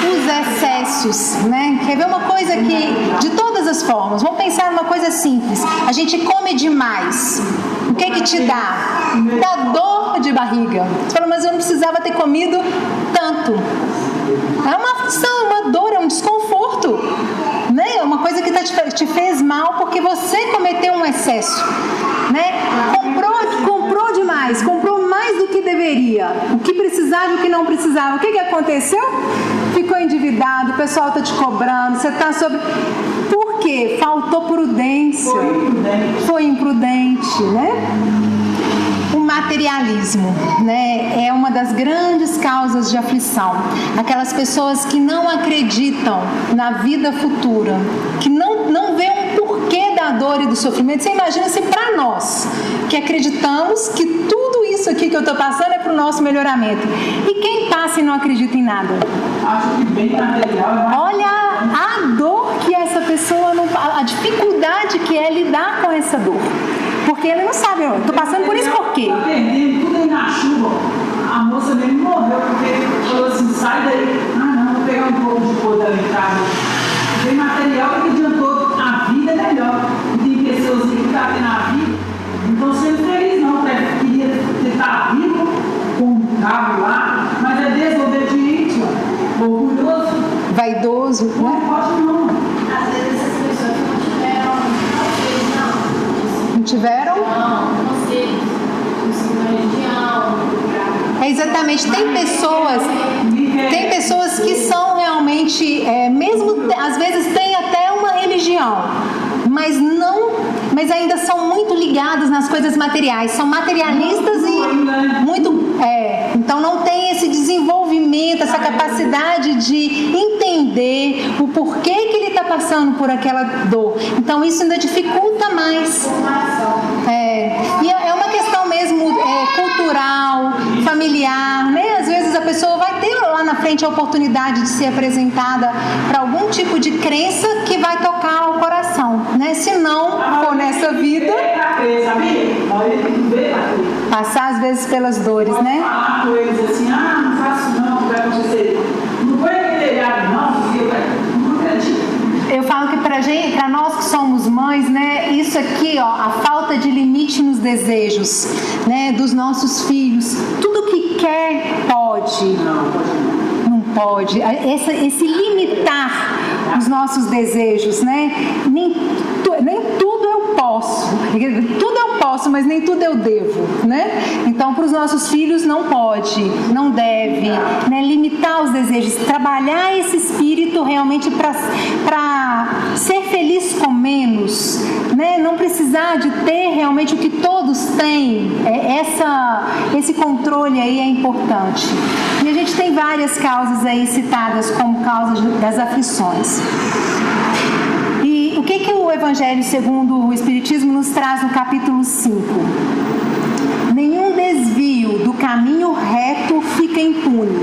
[SPEAKER 1] Os excessos, né? Quer ver uma coisa que, de todas as formas, vamos pensar numa coisa simples. A gente come demais. O que te dá? Dá dor de barriga. Você fala, mas eu não precisava ter comido tanto. É uma aflição, uma dor, é um desconforto, né? É uma coisa que te fez mal porque você cometeu um excesso, né? Comprou demais, comprou mais do que deveria, o que precisava e o que não precisava. O que aconteceu? Ficou endividado, o pessoal está te cobrando, você está sobre... Por quê? Faltou prudência. Foi imprudente, né? O materialismo, né, é uma das grandes causas de aflição. Aquelas pessoas que não acreditam na vida futura, que não vê um porquê da dor e do sofrimento. Você imagina se para nós, que acreditamos que tudo isso aqui que eu estou passando é para o nosso melhoramento. E quem passa e não acredita em nada?
[SPEAKER 2] Acho que bem material.
[SPEAKER 1] Olha a dor que essa pessoa, a dificuldade que é lidar com essa dor. Porque ele não sabe, eu estou passando por isso por quê?
[SPEAKER 2] Está perdendo tudo aí na chuva. A moça mesmo morreu porque falou assim, sai daí. Ah não, vou pegar um pouco de coisa ali em casa. Tem material que adiantou, a vida é melhor. E tem pessoas que estão tendo a vida, não estão sendo felizes não, queria estar vivo com um carro lá, mas é desobediente, orgulhoso.
[SPEAKER 1] Vaidoso, né?
[SPEAKER 2] Não pode não.
[SPEAKER 5] Às vezes essas pessoas não tiveram
[SPEAKER 1] não tiveram?
[SPEAKER 5] Não sei, religião.
[SPEAKER 1] É exatamente, tem pessoas que são realmente, mesmo às vezes tem até uma religião, mas mas ainda são muito ligados nas coisas materiais, são materialistas e muito, então não tem esse desenvolvimento, essa capacidade de entender o porquê que ele está passando por aquela dor. Então isso ainda dificulta mais. E é uma questão mesmo cultural, familiar, né? Às vezes a pessoa vai ter lá na frente a oportunidade de ser apresentada para algum tipo de crença que vai tocar o coração, né? Se não for nessa vida, passar às vezes pelas dores, né?
[SPEAKER 2] Falar com eles assim, não faço não, vai acontecer. Não foi aquele telhado não acredito.
[SPEAKER 1] Eu falo que para nós que somos mães, né, isso aqui, ó, a falta de limite nos desejos, né, dos nossos filhos, tudo que quer pode. Não pode. Esse limitar os nossos desejos, né? Nem tudo eu posso. Tudo eu posso, mas nem tudo eu devo, né? Então, para os nossos filhos não pode, não deve, né? Limitar os desejos, trabalhar esse espírito realmente para ser feliz com menos, né? Não precisar de ter realmente o que todos têm. Esse controle aí é importante. E a gente tem várias causas aí citadas como causas das aflições. E o que o Evangelho segundo o Espiritismo nos traz no capítulo 5? Nenhum desvio do caminho reto fica impune.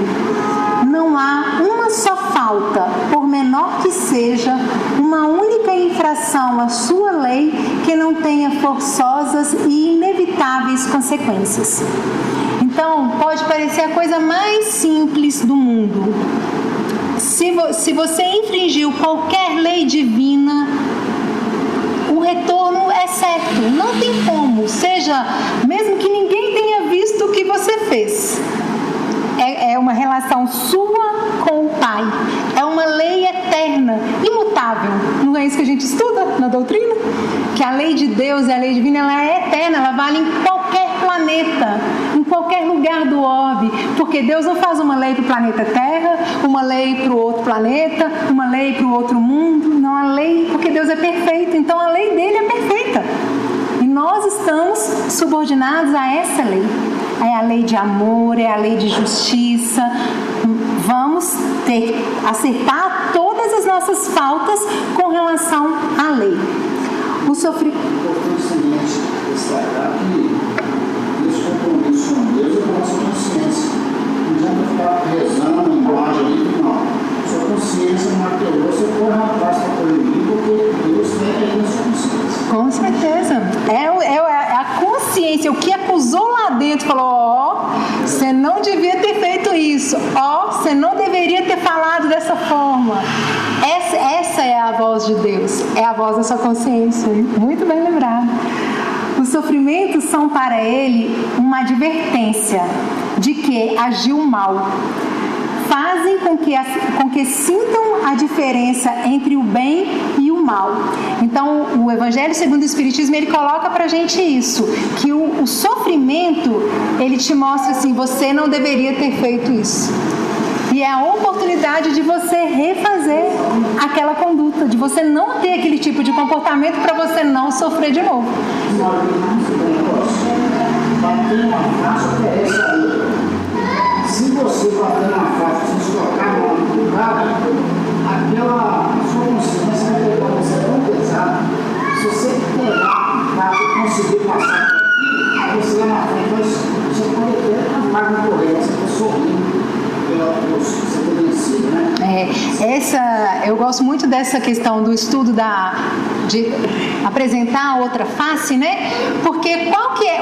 [SPEAKER 1] Não há uma só falta, por menor que seja, uma única infração à sua lei que não tenha forçosas e inevitáveis consequências. Então, pode parecer a coisa mais simples do mundo. Se você infringiu qualquer lei divina, o retorno é certo, não tem como, seja, mesmo que ninguém tenha visto o que você fez. É uma relação sua com o Pai, é uma lei eterna, imutável. Não é isso que a gente estuda na doutrina? Que a lei de Deus e a lei divina, ela é eterna, ela vale em qualquer planeta, em qualquer lugar do orbe, porque Deus não faz uma lei para o planeta Terra, uma lei para o outro planeta, uma lei para o outro mundo, não, a lei, porque Deus é perfeito, então a lei dele é perfeita. E nós estamos subordinados a essa lei. É a lei de amor, é a lei de justiça. Vamos acertar todas as nossas faltas com relação à lei. O sofrimento.
[SPEAKER 4] É importante destacar que esse compromisso com Deus é a nossa consciência. Não adianta ficar rezando em imagem ali, não. Sua consciência martelou, você corre atrás para corrigir, porque Deus tem aí na sua consciência.
[SPEAKER 1] Com certeza. É a consciência, o que acusou lá dentro, falou, você não devia ter feito isso, você não deveria ter falado dessa forma. Essa é a voz de Deus, é a voz da sua consciência. Muito bem lembrado. Os sofrimentos são para ele uma advertência de que agiu mal. Fazem com que sintam a diferença entre o bem e o mal. Então, o Evangelho segundo o Espiritismo, ele coloca pra gente isso, que o sofrimento, ele te mostra assim, você não deveria ter feito isso. E é a oportunidade de você refazer aquela conduta, de você não ter aquele tipo de comportamento para você não sofrer de novo.
[SPEAKER 4] Se você bater na face, se tocar no cara, aquela sua consciência vai pegar você tão pesado. Se você pegar e conseguir passar por aquilo, você lá na frente, você pode ter a máquina correta, você está sorrindo pelo você ter vencido, né?
[SPEAKER 1] Eu gosto muito dessa questão do estudo de apresentar a outra face, né? Porque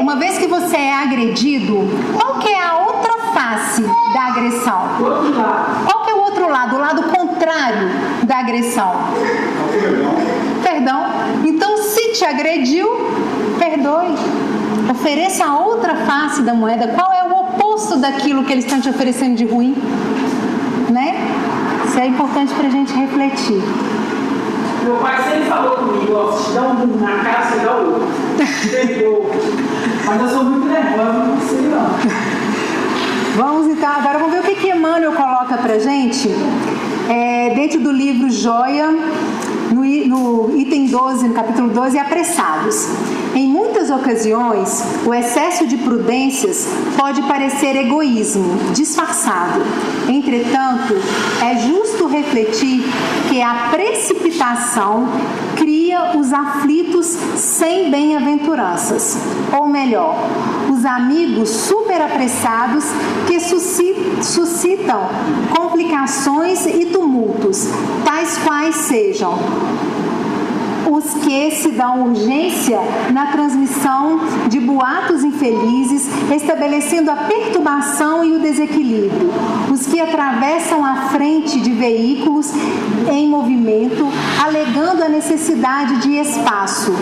[SPEAKER 1] uma vez que você é agredido, qual que é a outra face da agressão? Qual que é o outro lado? O lado contrário da agressão? Perdão. Então, se te agrediu, perdoe. Ofereça a outra face da moeda. Qual é o oposto daquilo que eles estão te oferecendo de ruim? Né? Isso é importante para a gente refletir.
[SPEAKER 2] Meu pai sempre falou comigo, se te dá um burro na cara, você dá o outro. Perdoa. Mas eu sou muito nervosa, não sei não.
[SPEAKER 1] Vamos então, agora vamos ver o que Emmanuel coloca pra gente dentro do livro Joia, no item 12, no capítulo 12, apressados. Em muitas ocasiões, o excesso de prudências pode parecer egoísmo, disfarçado. Entretanto, é justo refletir que a precipitação cria os aflitos sem bem-aventuranças. Ou melhor, os amigos superapressados que suscitam complicações e tumultos, tais quais sejam os que se dão urgência na transmissão de boatos infelizes, estabelecendo a perturbação e o desequilíbrio, os que atravessam a frente de veículos em movimento, alegando a necessidade de espaço,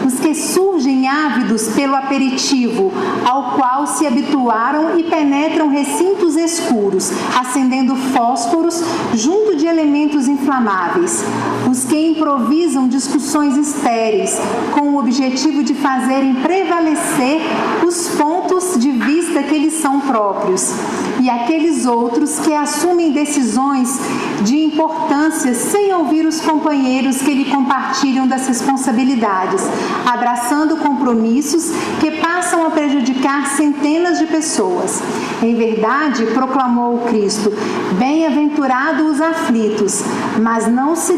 [SPEAKER 1] os que surgem ávidos pelo aperitivo, ao qual se habituaram e penetram recintos escuros, acendendo fósforos junto de elementos inflamáveis, os que improvisam discussões estéreis, com o objetivo de fazerem prevalecer os pontos de vista que lhes são próprios, e aqueles outros que assumem decisões de importância sem ouvir os companheiros que lhe compartilham das responsabilidades, abraçando compromissos que passam a prejudicar centenas de pessoas. Em verdade, proclamou Cristo, bem-aventurado os aflitos, mas não se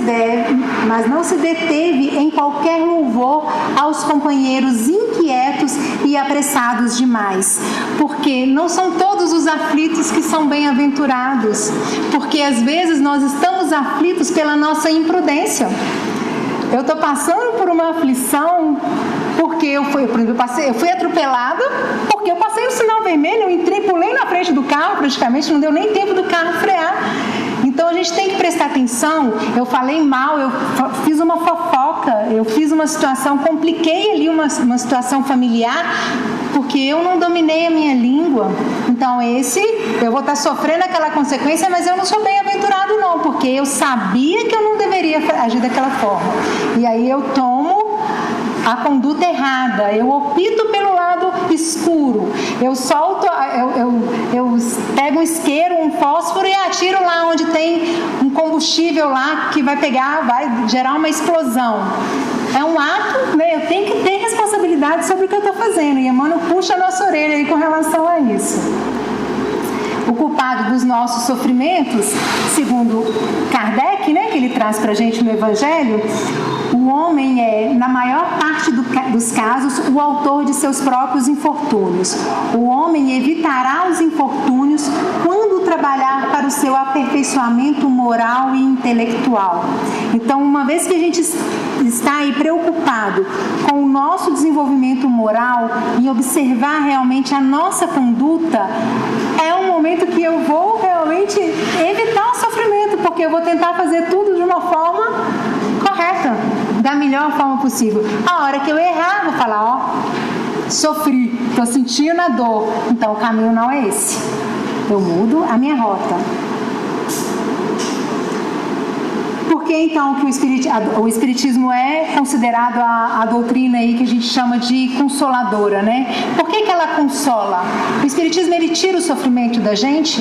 [SPEAKER 1] deteve em qualquer louvor aos companheiros inquietos e apressados demais, porque não são todos os aflitos que são bem-aventurados, porque às vezes nós estamos aflitos pela nossa imprudência. Eu estou passando por uma aflição porque eu fui atropelada, porque eu passei o sinal vermelho, eu entrei, pulei na frente do carro, praticamente não deu nem tempo do carro frear. Então a gente tem que prestar atenção. Eu falei mal, eu fiz uma fofoca, eu fiz uma situação, compliquei ali uma situação familiar, porque eu não dominei a minha língua. Então eu vou estar sofrendo aquela consequência, mas eu não sou bem-aventurado não, porque eu sabia que eu não deveria agir daquela forma. E aí eu tomo a conduta errada, eu opto pelo lado escuro, eu pego um isqueiro, um fósforo e atiro lá onde tem um combustível lá que vai gerar uma explosão. É um ato, né? Eu tenho que ter responsabilidade sobre o que eu estou fazendo, e Emmanuel puxa a nossa orelha aí com relação a isso. O culpado dos nossos sofrimentos, segundo Kardec, né, que ele traz para a gente no Evangelho, o homem é, na maior parte dos casos, o autor de seus próprios infortúnios. O homem evitará os infortúnios quando trabalhar para o seu aperfeiçoamento moral e intelectual. Então, uma vez que a gente está aí preocupado com o nosso desenvolvimento moral e observar realmente a nossa conduta, é um momento que eu vou realmente evitar o sofrimento, porque eu vou tentar fazer tudo de uma forma correta, da melhor forma possível. A hora que eu errar, vou falar, sofri, estou sentindo a dor, então o caminho não é esse. Eu mudo a minha rota. Por que então que o Espiritismo é considerado a doutrina aí que a gente chama de consoladora, né? Por que ela consola? O Espiritismo, ele tira o sofrimento da gente?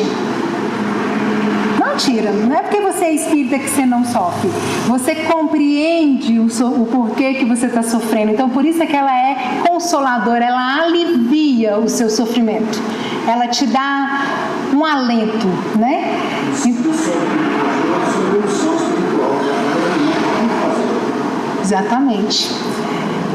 [SPEAKER 1] Não tira, não é porque você é espírita que você não sofre. Você compreende o porquê que você está sofrendo. Então, por isso é que ela é consoladora, ela alivia o seu sofrimento. Ela te dá um alento, né? Exatamente.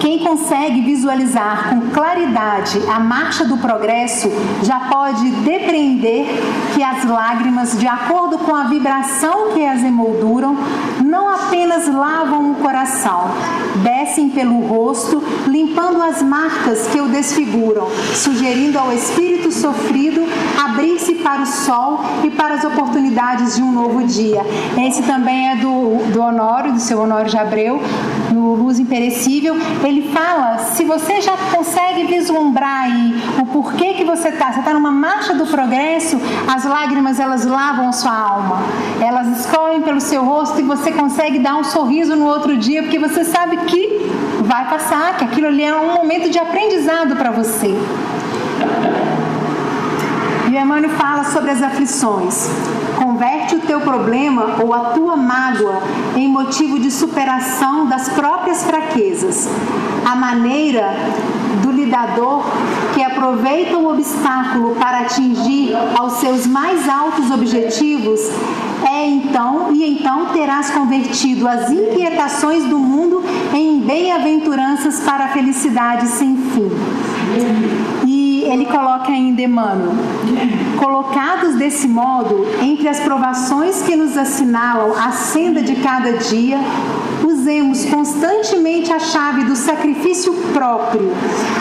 [SPEAKER 1] Quem consegue visualizar com claridade a marcha do progresso já pode depreender que as lágrimas, de acordo com a vibração que as emolduram, não apenas lavam o coração, descem pelo rosto, limpando as marcas que o desfiguram, sugerindo ao espírito sofrido abrir-se para o sol e para as oportunidades de um novo dia. Esse também é do Honório, do seu Honório de Abreu, no Luz Imperecível. Ele fala, se você já consegue vislumbrar aí o porquê que você está numa marcha do progresso, as lágrimas, elas lavam a sua alma, elas escorrem pelo seu rosto e você consegue dar um sorriso no outro dia, porque você sabe que vai passar, que aquilo ali é um momento de aprendizado para você. E E Emmanuel fala sobre as aflições. Converte o teu problema ou a tua mágoa em motivo de superação das próprias fraquezas. A maneira do lidador que aproveita o obstáculo para atingir aos seus mais altos objetivos então terás convertido as inquietações do mundo em bem-aventuranças para a felicidade sem fim. E ele coloca ainda, Emmanuel: colocados desse modo, entre as provações que nos assinalam a senda de cada dia, usemos constantemente a chave do sacrifício próprio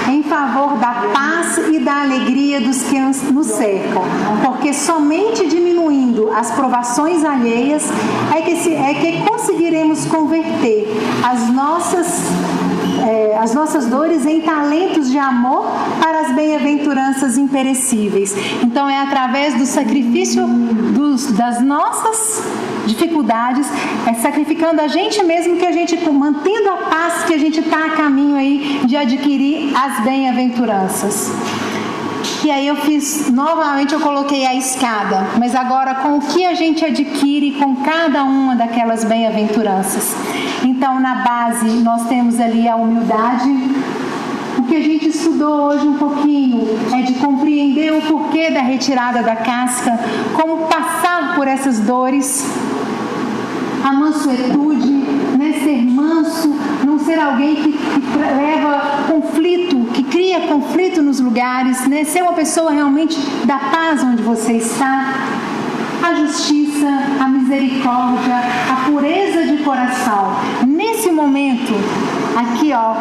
[SPEAKER 1] em favor da paz e da alegria dos que nos cercam, porque somente diminuindo as provações alheias é que conseguiremos converter as nossas dores em talentos de amor para as bem-aventuranças imperecíveis. Então é através do sacrifício das nossas dificuldades, é sacrificando a gente mesmo que a gente, mantendo a paz, que a gente está a caminho aí de adquirir as bem-aventuranças. E aí novamente eu coloquei a escada, mas agora com o que a gente adquire com cada uma daquelas bem-aventuranças. Então na base nós temos ali a humildade. O que a gente estudou hoje um pouquinho é de compreender o porquê da retirada da casca, como passar por essas dores, a mansuetude, né? Ser manso, não ser alguém que leva conflito, que cria conflito nos lugares, né? Ser uma pessoa realmente da paz onde você está. A justiça, a misericórdia, a pureza de coração. Nesse momento, aqui ó,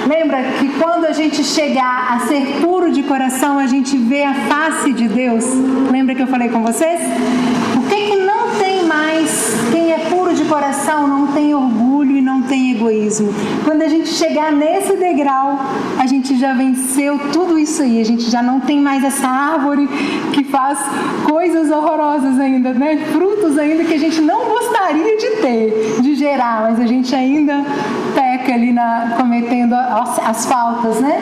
[SPEAKER 1] lembra que quando a gente chegar a ser puro de coração, a gente vê a face de Deus? Lembra que eu falei com vocês? O que não tem mais? Quem é puro de coração não tem orgulho e não tem egoísmo. Quando a gente chegar nesse degrau, a gente já venceu tudo isso aí. A gente já não tem mais essa árvore que faz coisas horrorosas ainda, né? Frutos ainda que a gente não gostaria de ter, de gerar, mas a gente ainda peca ali cometendo as faltas, né?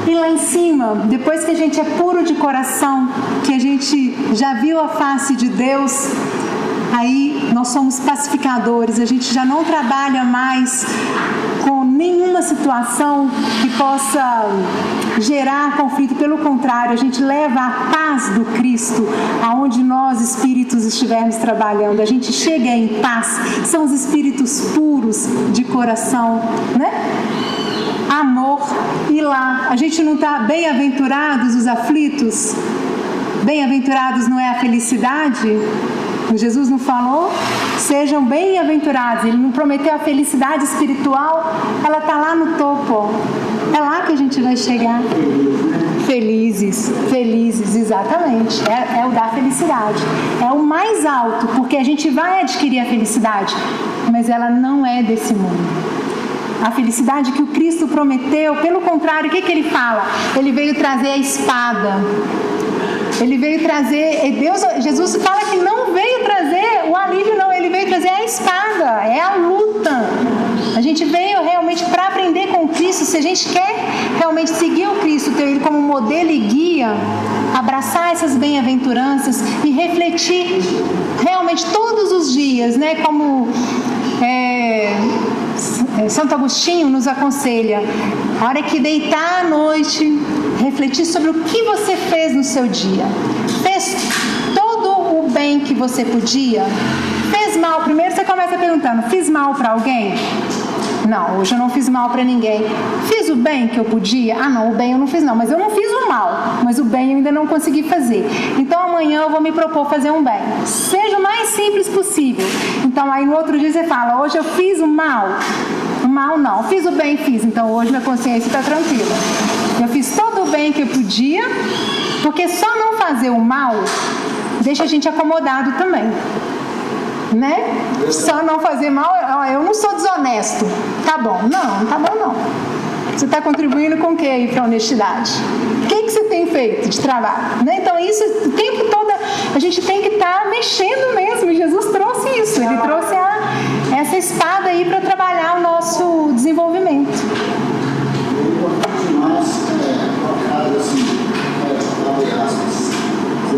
[SPEAKER 1] E lá em cima, depois que a gente é puro de coração, que a gente já viu a face de Deus, aí nós somos pacificadores, a gente já não trabalha mais com nenhuma situação que possa gerar conflito, pelo contrário, a gente leva a paz do Cristo aonde nós espíritos estivermos trabalhando, a gente chega em paz, são os espíritos puros de coração, né? Amor, e lá, a gente não está bem-aventurados os aflitos? Bem-aventurados não é a felicidade? Jesus não falou? Sejam bem-aventurados. Ele não prometeu a felicidade espiritual? Ela está lá no topo. É lá que a gente vai chegar. Felizes, exatamente. É o da felicidade. É o mais alto, porque a gente vai adquirir a felicidade, mas ela não é desse mundo. A felicidade que o Cristo prometeu, pelo contrário, o que ele fala? Ele veio trazer a espada. Ele veio trazer, Jesus fala que não veio trazer o alívio, não, ele veio trazer a espada, é a luta. A gente veio realmente para aprender com o Cristo. Se a gente quer realmente seguir o Cristo, ter ele como modelo e guia, abraçar essas bem-aventuranças e refletir realmente todos os dias, né? Como Santo Agostinho nos aconselha, a hora que deitar à noite, refletir sobre o que você fez no seu dia. Fez todo o bem que você podia? Fez mal? Primeiro você começa perguntando: fiz mal para alguém? Não, hoje eu não fiz mal para ninguém. Fiz o bem que eu podia? Ah não, o bem eu não fiz não, mas eu não fiz o mal, mas o bem eu ainda não consegui fazer. Então amanhã eu vou me propor fazer um bem. Seja o mais simples possível. Então aí no outro dia você fala: hoje eu fiz o mal? O mal não, fiz o bem, fiz. Então hoje minha consciência está tranquila. Eu fiz todo o bem que eu podia, porque só não fazer o mal deixa a gente acomodado também, né? Só não fazer mal, eu não sou desonesto. Tá bom? Não tá bom não. Você está contribuindo com o que aí para a honestidade? O que você tem feito de trabalho? Né? Então isso, o tempo todo, a gente tem que estar mexendo mesmo. E Jesus trouxe isso. Ele trouxe essa espada aí para trabalhar o nosso desenvolvimento.
[SPEAKER 4] O importante mais é, assim, abre aspas,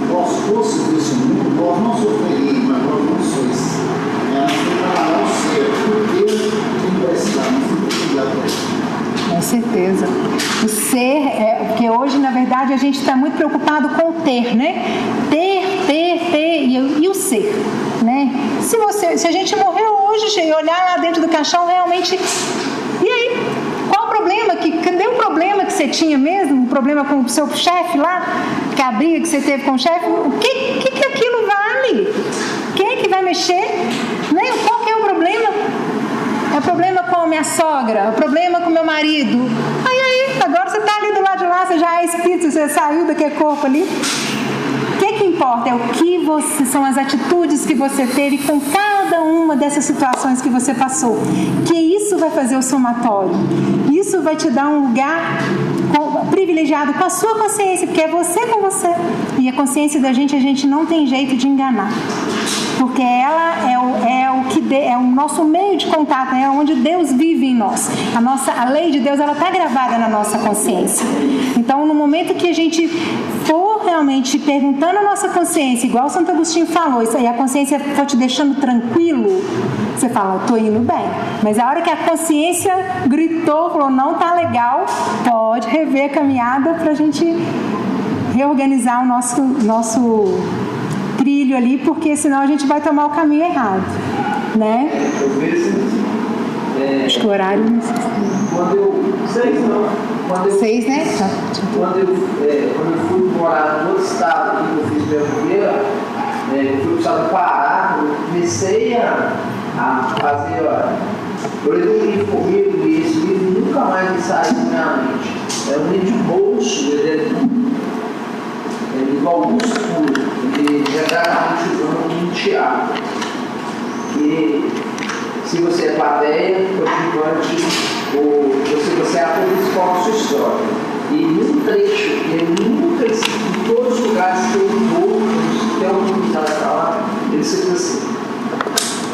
[SPEAKER 4] vós fosses desse mundo, vós não sofrereis, mas vós não sois. Nós temos que trabalhar o ser, porque tem que precisar, não fica obrigado por isso.
[SPEAKER 1] Com certeza. O ser, porque hoje, na verdade, a gente está muito preocupado com o ter, né? Ter, e o ser, né? Se a gente morreu hoje e olhar lá dentro do caixão, realmente... E aí? Qual o problema? Cadê o problema que você tinha mesmo? O problema com o seu chefe lá? Que a briga que você teve com o chefe? O que aquilo vale? Quem é que vai mexer? Né? Qual que é o problema? É o problema com a minha sogra, é o problema com o meu marido. Aí, agora você está ali do lado de lá, você já é espírito, você saiu daquele corpo ali. O que importa é o que são as atitudes que você teve com cada uma dessas situações que você passou. Que isso vai fazer o somatório. Isso vai te dar um lugar privilegiado com a sua consciência, porque é você com você. E a consciência da gente, a gente não tem jeito de enganar. Porque ela é o nosso meio de contato, é onde Deus vive em nós. A lei de Deus, ela está gravada na nossa consciência. Então, no momento que a gente for realmente perguntando a nossa consciência, igual o Santo Agostinho falou, isso aí, a consciência for te deixando tranquilo, você fala, estou indo bem. Mas a hora que a consciência gritou, falou, não está legal, pode rever a caminhada para a gente reorganizar o nosso trilho ali, porque senão a gente vai tomar o caminho errado, né?
[SPEAKER 3] Eu vejo
[SPEAKER 1] acho que o horário não sei. Seis, né?
[SPEAKER 3] Quando eu fui morar no outro estado aqui, que eu fiz minha primeira, eu fui para o estado do Pará, eu comecei a fazer, eu levei um livro comigo e esse livro nunca mais me saiu da minha mente. É um livro de bolso, ele igual o escuro, ele já está usando um teatro. E se você é plateia, coadjuvante, ou se você é ator principal da sua história. E num trecho, em todos os lugares que eu vou, tem uma oportunidade de falar, ele se assim: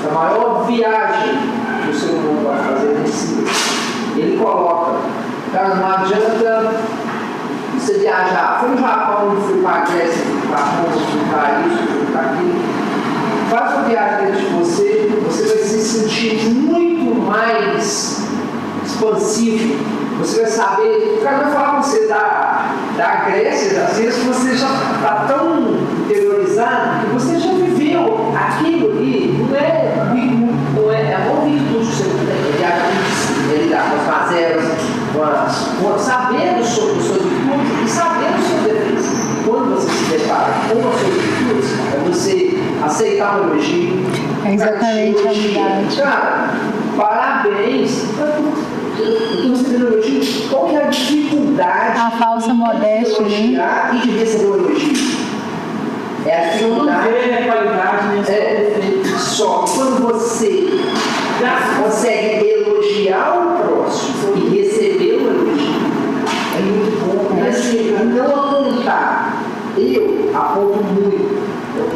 [SPEAKER 3] a maior viagem que o ser humano pode fazer nesse livro. Ele coloca, cara, não adianta você viajar. Fui no Japão, fui para a Grécia, fui para Roma, fui para isso, fui para aquilo. Faz uma viagem dentro de você, você vai se sentir muito mais expansivo. Você vai saber, o cara vai falar com você da Grécia, às vezes você já está tão interiorizado que você já viveu aquilo ali. Não é a maior virtude que você tem, é lidar com as mazelas, sabendo sobre as suas virtudes e sabendo sobre as defeitos. Quando você se depara com as suas virtudes, é você aceitar o elogio.
[SPEAKER 1] É exatamente a verdade.
[SPEAKER 3] Cara, parabéns. Eu estou recebendo elogio. Qual que é a dificuldade?
[SPEAKER 1] A falsa modéstia, né?
[SPEAKER 3] E de receber o elogio. É a dificuldade.
[SPEAKER 2] É qualidade, né?
[SPEAKER 3] Só quando você consegue elogiar o próximo e receber o elogio, é muito bom. Mas assim, não apontar. Eu aponto muito. Eu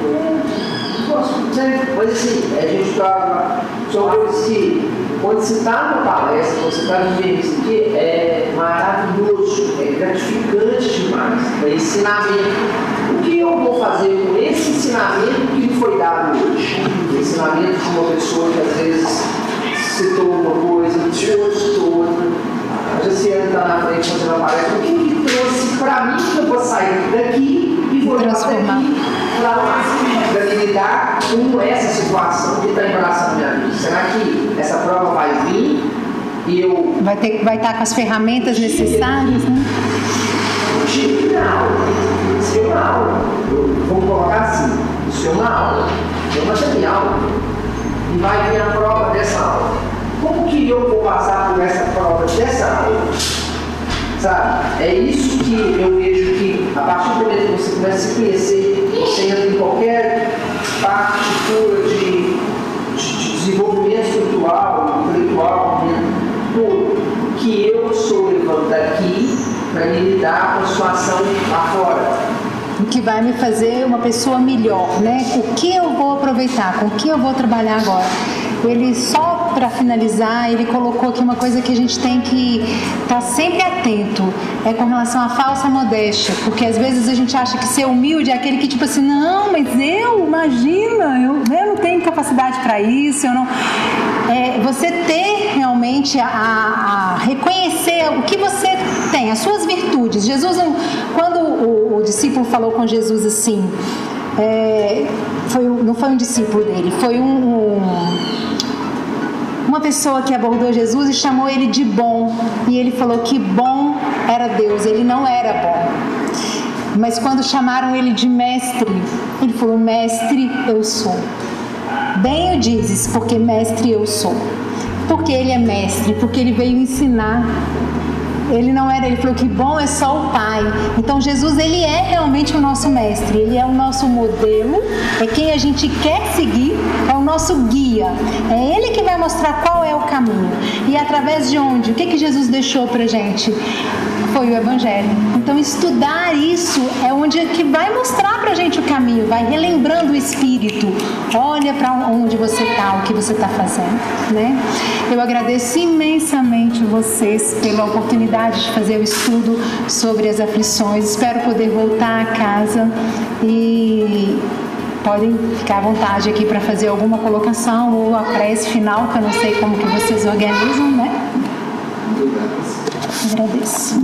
[SPEAKER 3] gosto, né? Mas assim, a gente fala sobre coisas que, quando você está numa palestra, quando você está vivendo isso aqui, é maravilhoso, é gratificante demais. É ensinamento. O que eu vou fazer com esse ensinamento que me foi dado hoje? O ensinamento de uma pessoa que às vezes citou uma coisa, citou outra. A Jaciane está na frente fazendo a palestra. O que trouxe para mim que eu vou sair daqui e vou
[SPEAKER 1] transformar
[SPEAKER 3] para lidar com essa situação que está embaraçando a minha vida? Será que essa prova vai vir e eu...
[SPEAKER 1] Vai estar com as ferramentas necessárias, né?
[SPEAKER 3] Tive na aula. Isso é uma aula. Eu vou colocar assim. Isso é uma aula. É uma material. E vai vir a prova dessa aula. Como que eu vou passar por essa prova dessa aula? Sabe? É isso que eu vejo que, a partir do momento que você começa a se conhecer, você entra em qualquer partitura de desenvolvimento espiritual, intelectual, tudo, que eu sou levando daqui para me lidar com a situação lá fora.
[SPEAKER 1] O que vai me fazer uma pessoa melhor, né? O que eu vou aproveitar, com o que eu vou trabalhar agora? Ele só só para finalizar, ele colocou aqui uma coisa que a gente tem que estar sempre atento, é com relação à falsa modéstia, porque às vezes a gente acha que ser humilde é aquele que tipo assim, não, mas imagina, eu não tenho capacidade para isso, eu não... você ter realmente a reconhecer o que você tem, as suas virtudes. Jesus, quando o discípulo falou com Jesus assim, não foi um discípulo dele, foi uma pessoa que abordou Jesus e chamou ele de bom, e ele falou que bom era Deus, ele não era bom. Mas quando chamaram ele de mestre, ele falou, mestre eu sou. Bem o dizes, porque mestre eu sou. Porque ele é mestre, porque ele veio ensinar. Ele não era, ele falou que bom é só o Pai. Então Jesus, ele é realmente o nosso mestre, ele é o nosso modelo, é quem a gente quer seguir, é o nosso guia, é ele que vai mostrar qual é o caminho. E através de onde? O que Jesus deixou pra gente? Foi o Evangelho. Então estudar isso é onde que vai mostrar pra gente o caminho, vai relembrando o Espírito. Olha para onde você está, o que você está fazendo, né? Eu agradeço imensamente vocês pela oportunidade de fazer o estudo sobre as aflições. Espero poder voltar a casa e podem ficar à vontade aqui para fazer alguma colocação ou a prece final, que eu não sei como que vocês organizam, né? Agradeço.